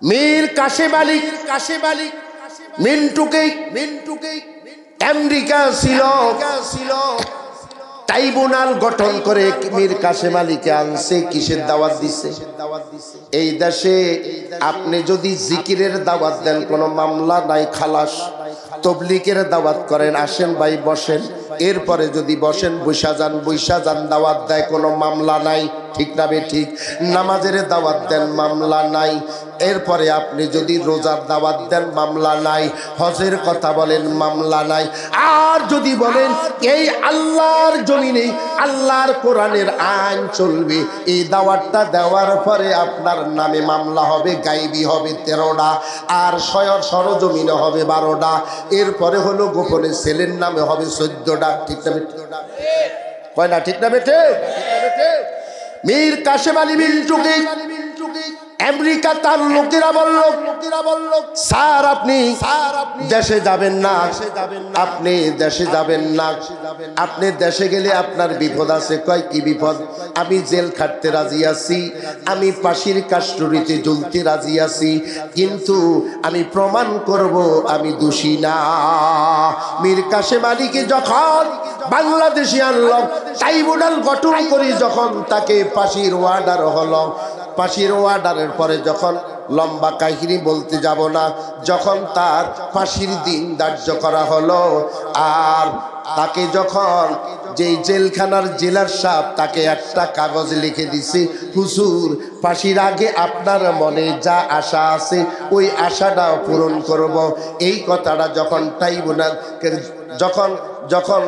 মীর কাশেম আলী মিন্টুকে আমেরিকা ছিল, ট্রাইব্যুনাল গঠন করে মীর কাশেম আলীকে আনছে, কিসের দাওয়াত দিছে? এই দেশে আপনি যদি জিকিরের দাওয়াত দেন কোনো মামলা নাই, খালাস। তবলিগের দাওয়াত করেন, আসেন ভাই বসেন, এরপরে যদি বসা যান দাওয়াত দেয়, কোনো মামলা নাই। ঠিক না ঠিক? নামাজের দাওয়াত দেন, মামলা নাই। এরপরে আপনি যদি রোজার দাওয়াত দেন, মামলা নাই। হজের কথা বলেন, মামলা নাই। আর যদি বলেন এই আল্লাহর জমিনে আল্লাহর কোরআনের আইন চলবে, এই দাওয়াতটা দেওয়ার পরে আপনার নামে মামলা হবে, গায়েবী হবে 13টা, আর সরজমিনে হবে 12টা, এরপরে হলো গোপনে ছেলের নামে হবে 14টা। ঠিক না কয় না? ঠিক না বেটে? মীর কাশেম আলী মিন্টুকে আমেরিকা তার লোকেরা বলল, স্যার আপনি দেশে যাবেন না, আপনি দেশে যাবেন না, আপনি দেশে গেলে আপনার বিপদ আছে। কয় কি বিপদ? আমি জেল খাটতে রাজি আছি, আমি ফাঁসির কাস্টডিতে ঝুলতে রাজি আছি, কিন্তু আমি প্রমাণ করব আমি দোষী না। মীর কাশেম আলীকে যখন বাংলাদেশে আনল, ট্রাইব্যুনাল গঠন করে যখন তাকে ফাঁসির অর্ডার হলো, ফাঁসির অর্ডারের পরে যখন লম্বা কাহিনী বলতে যাব না, যখন তার ফাঁসির দিন ধার্য করা হলো, আর তাকে যখন যেই জেলখানার জেলার সাহেব তাকে একটা কাগজ লিখে দিছে, হুজুর ফাঁসির আগে আপনার মনে যা আশা আছে ওই আশাটাও পূরণ করব, এই কথাটা যখন ট্রাইব্যুনাল যখন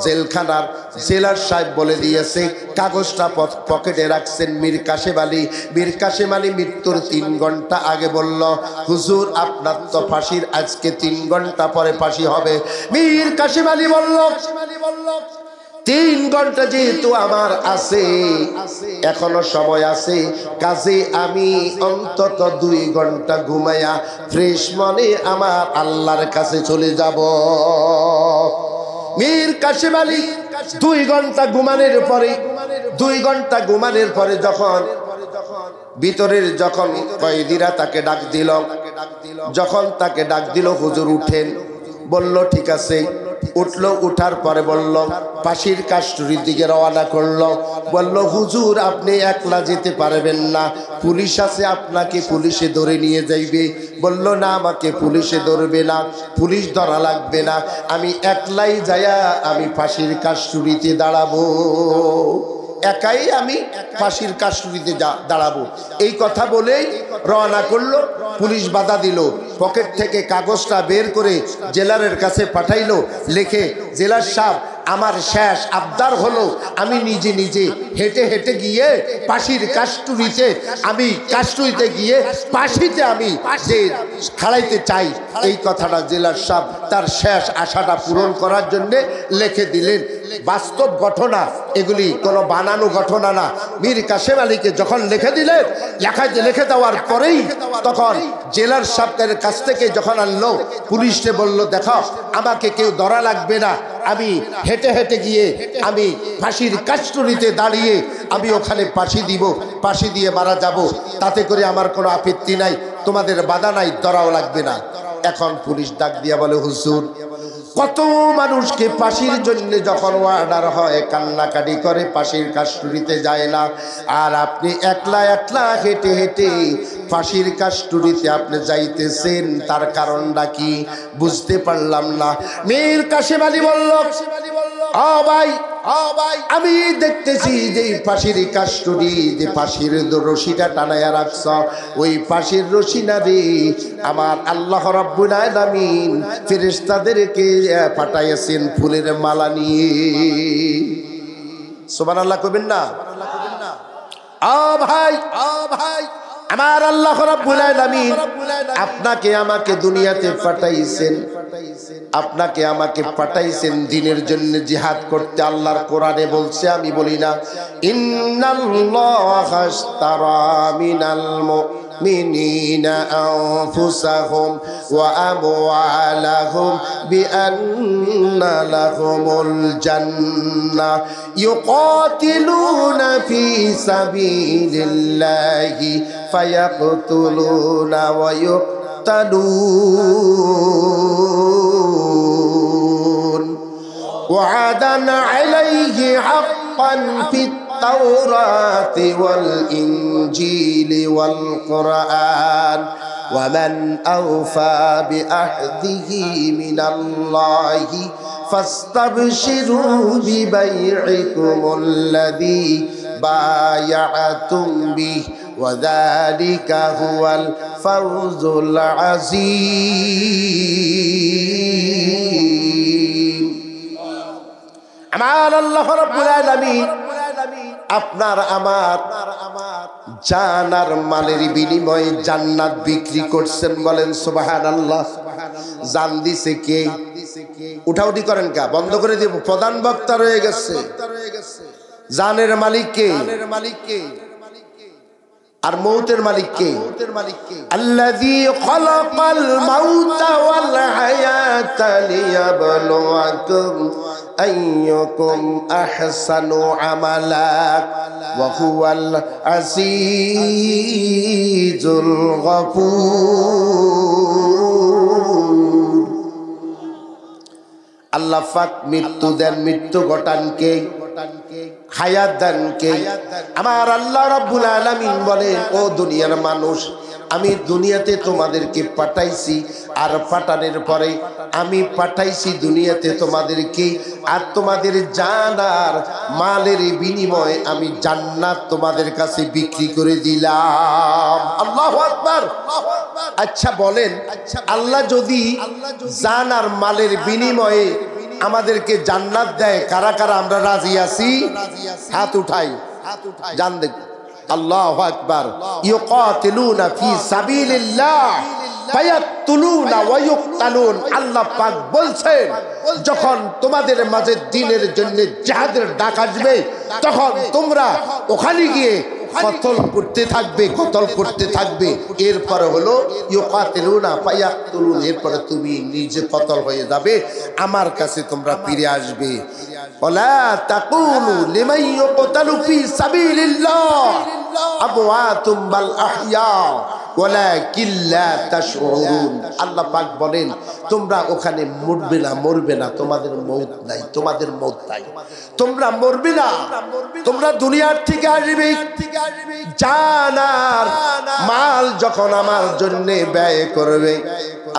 জেলখানার জেলার সাহেব বলে দিয়েছে, কাগজটা পকেটে রাখছেন মীর কাশেম আলী। মীর কাশেম আলী মৃত্যুর 3 ঘন্টা আগে বলল, হুজুর আপনার তো ফাঁসির আজকে 3 ঘন্টা পরে ফাঁসি হবে। মীর কাশেম আলী বলল 3 ঘন্টা যেহেতু আমার আছে, এখনো সময় আছে, কাজে আমি অন্তত 2 ঘন্টা ঘুমাইয়া ফ্রেশ মনে আমার আল্লাহর কাছে চলে যাব। মীর কাশেম আলী 2 ঘন্টা ঘুমানোর পরে 2 ঘন্টা ঘুমানোর পরে যখন ভিতরের যখন কয়েদিরা তাকে ডাক দিল, যখন তাকে ডাক দিল, হুজুর উঠেন, বলল ঠিক আছে। উঠল, উঠার পরে বলল ফাঁসির কাস্টডির দিকে রওনা করলো। বলল হুজুর আপনি একলা যেতে পারবেন না, পুলিশ আছে, আপনাকে পুলিশে ধরে নিয়ে যাইবে। বলল না, আমাকে পুলিশে ধরবে না, পুলিশ ধরা লাগবে না, আমি একলাই যাইয়া আমি ফাঁসির কাস্টডিতে দাঁড়াবো, একাই আমি ফাঁসির কাস্টডিতে দাঁড়াবো। এই কথা বলেই রওনা করলো। পুলিশ বাধা দিল, পকেট থেকে কাগজটা বের করে জেলারের কাছে পাঠাইলো, লিখে জেলার সাহেব আমার শেষ আবদার হলো আমি নিজে নিজে হেঁটে হেঁটে গিয়ে ফাঁসির কাস্টডিতে গিয়ে ফাঁসিতে আমি যে খাড়াইতে চাই। এই কথাটা জেলার সাহেব তার শেষ আশাটা পূরণ করার জন্যে লিখে দিলেন। বাস্তব ঘটনা, এগুলি কোনো বানানো ঘটনা না। মীর কাশেম আলীকে যখন লিখে দিলেন, লিখে দেওয়ার পরেই তখন জেলার সাহেবের কাছ থেকে যখন আনলো, পুলিশে বলল দেখো আমাকে কেউ ধরা লাগবে না, আমি হেঁটে হেঁটে গিয়ে আমি ফাঁসির কাস্টডিতে দাঁড়িয়ে আমি ওখানে ফাঁসি দিব, ফাঁসি দিয়ে মারা যাব, তাতে করে আমার কোনো আপত্তি নাই, তোমাদের বাধা নাই, ধরাও লাগবে না। এখন পুলিশ ডাক দিয়া বলে হুজুর কত মানুষকে ফাঁসির জন্য যখন অর্ডার হয় কান্নাকাটি করে, ফাঁসির কাস্টডিতে যায় না, আর আপনি একলা একলা হেঁটে হেঁটে ফাঁসির কাস্টডিতে আপনি যাইতেছেন, তার কারণটা কি বুঝতে পারলাম না। মীর কাশেম আলী বলল ও ভাই আমি দেখতেছি যে ফাঁসির কাস্টডি, যে ফাঁসির রশিটা টানায়া রাখছ, ওই ফাঁসির রশি না রে আমার আল্লাহ রাব্বুল আলামিন ফেরেশতাদেরকে পাঠাইছেন ফুলের মালা নিয়ে। সুবহানাল্লাহ কইবেন না? ও ভাই আমার আল্লাহ রাব্বুল আলামিন আপনাকে আমাকে দুনিয়াতে পাঠাইছেন, আপনাকে আমাকে পাঠাইছেন দ্বীনের জন্য জিহাদ করতে। আল্লাহর কোরআনে বলছে, আমি বলি না, ইন্নাল্লাহা আশতারা মিনাল মুমিনিনা আনফুসাহুম ওয়া আমওয়ালাহুম বিআন্না লাহুমুল জান্নাহ ইউকাতিলুনা ফি সাবিলিল্লাহি ফায়াকতুলুনা ওয়া يقتلون وعدا عليه حقا في التوراة والإنجيل والقرآن ومن أوفى بعهده من الله فاستبشروا ببيعكم الذي بايعتم به وذلك هو الفوز العظيم আমার আল্লাহ রাব্বুল আলামিন আপনার আমার জান আর মালের বিনিময়ে জান্নাত বিক্রি করছেন বলেন সুবহানাল্লাহ জান দিছে কে উঠাউঠি করেন কা বন্ধ করে দিব প্রধান বক্তা রয়ে গেছে জানের মালিক কে আর মৌতের মালিক কে আল্লাযী খালাকাল মাউতা ওয়াল হায়াতা লিয়াবলুয়াকুম আইয়ুকুম আহসানু আমালা ওয়া হুয়াল আজিজুল গফুর আল্লাহ পাক মৃত্যু দেন মৃত্যু ঘটান কে হায়াত দেন কে আমার আল্লাহ রাব্বুল আলামিন বলেন ও দুনিয়ার মানুষ আমি দুনিয়াতে তোমাদেরকে পাঠাইছি আর পাঠানোর পরে আমি পাঠাইছি দুনিয়াতে তোমাদেরকে আর তোমাদের জান আর মালের বিনিময়ে আমি জান্নাত তোমাদের কাছে বিক্রি করে দিলাম আল্লাহু আকবার আচ্ছা বলেন আল্লাহ যদি জান আর মালের বিনিময়ে আমাদেরকে জান্নাত দেয় কারা কারা আমরা রাজি আছি হাত উঠাই জান দেখ আল্লাহু আকবার ইউকাতিলুনা ফি সাবিলিল্লাহ ফায়াকতুলুনা ওয়া ইউকতালুন আল্লাহ পাক বলছেন যখন তোমাদের মাঝে দ্বীনের জন্য জিহাদের ডাক আসবে তখন তোমরা ওখানে গিয়ে কতল করতে থাকবে এরপরে হলো ইউকাতিলুনা ফায়াকতুলুন এরপরে তুমি নিজে কতল হয়ে যাবে আমার কাছে তোমরা ফিরে আসবে ওয়ালা তাকুলু লিমান ইউকতালু ফি সাবিলিল্লাহ আমওয়াতুম বাল আহইয়া ওয়ালাকিন লা তাশউরুন আল্লাহ পাক বলেন তোমরা ওখানে মরবে না তোমাদের মওত নাই তোমরা মরবে না তোমরা দুনিয়ার থেকে আসবে জান আর মাল যখন আমার জন্য ব্যয় করবে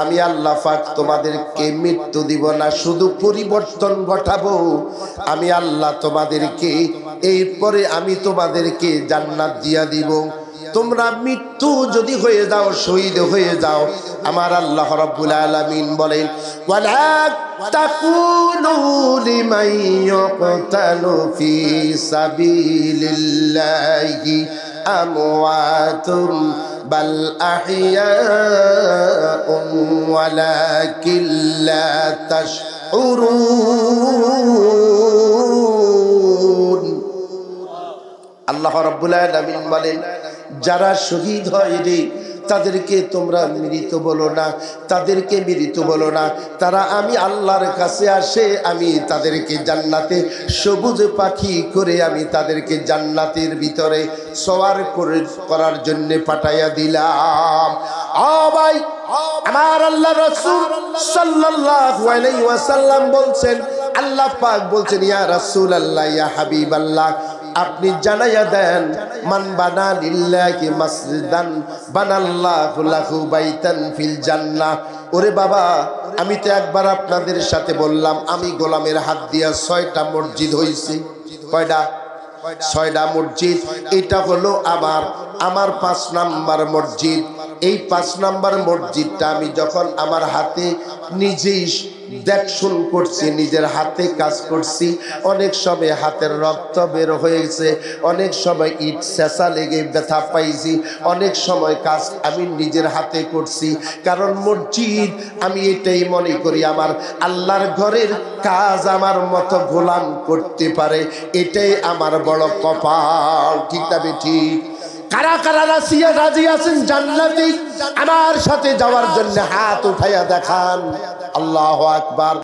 আমি আল্লাহ পাক তোমাদেরকে মৃত্যু দিব না শুধু পরিবর্তন ঘটাবো আমি আল্লাহ তোমাদেরকে এরপরে আমি তোমাদেরকে জান্নাত দিয়া দিব তোমরা মৃত্যু যদি হয়ে যাও শহীদ হয়ে যাও আমার আল্লাহ রাব্বুল আলামিন বলেন ওয়ালা তাকুনু লিমান ইউকতালু ফি সাবিলিল্লাহি আমওয়াতুম বাল আহইয়াউম ওয়ালাকিন লা তাশউরুন আল্লাহ রাব্বুল আলামিন বলেন যারা শহীদ হয় রে তাদেরকে তোমরা মৃত বলো না তারা আমি আল্লাহর কাছে আসে আমি তাদেরকে জান্নাতে সবুজ পাখি করে আমি তাদেরকে জান্নাতের ভিতরে সওয়ার করার জন্য পাঠাইয়া দিলাম ভাই আমার আল্লাহ রাসূল সাল্লাল্লাহু আলাইহি ওয়াসাল্লাম বলছেন আল্লাহ পাক বলছেন ইয়া রাসূলুল্লাহ ইয়া হাবিবাল্লাহ আপনি জানাইয়া দেন মান বানা লিল্লাহি মাসজিদান বানাল্লাহু লাহু বাইতান ফিল জান্নাহ ওরে বাবা আমি তো একবার আপনাদের সাথে বললাম আমি গোলামের হাত দিয়া 6টা মসজিদ হইছে কয়টা 6টা মসজিদ এটা হলো আমার 5 নাম্বার মসজিদ এই 5 নাম্বার মসজিদটা আমি যখন আমার হাতে নিজেই দেখশুন করছি নিজের হাতে কাজ করছি অনেক সময় হাতের রক্ত বের হয়েছে অনেক সময় ইট ছেঁচা লেগে ব্যথা পাইছি অনেক সময় কাজ আমি নিজের হাতে করছি কারণ মসজিদ আমি এটাই মনে করি আমার আল্লাহর ঘরের কাজ আমার মতো গোলাম করতে পারে এটাই আমার বড় কপাল ঠিক না ঠিক কারা কারা রাজি আছেন জান্নাতে আমার সাথে যাওয়ার জন্য হাত উঠাইয়া দেখান আল্লাহু আকবার।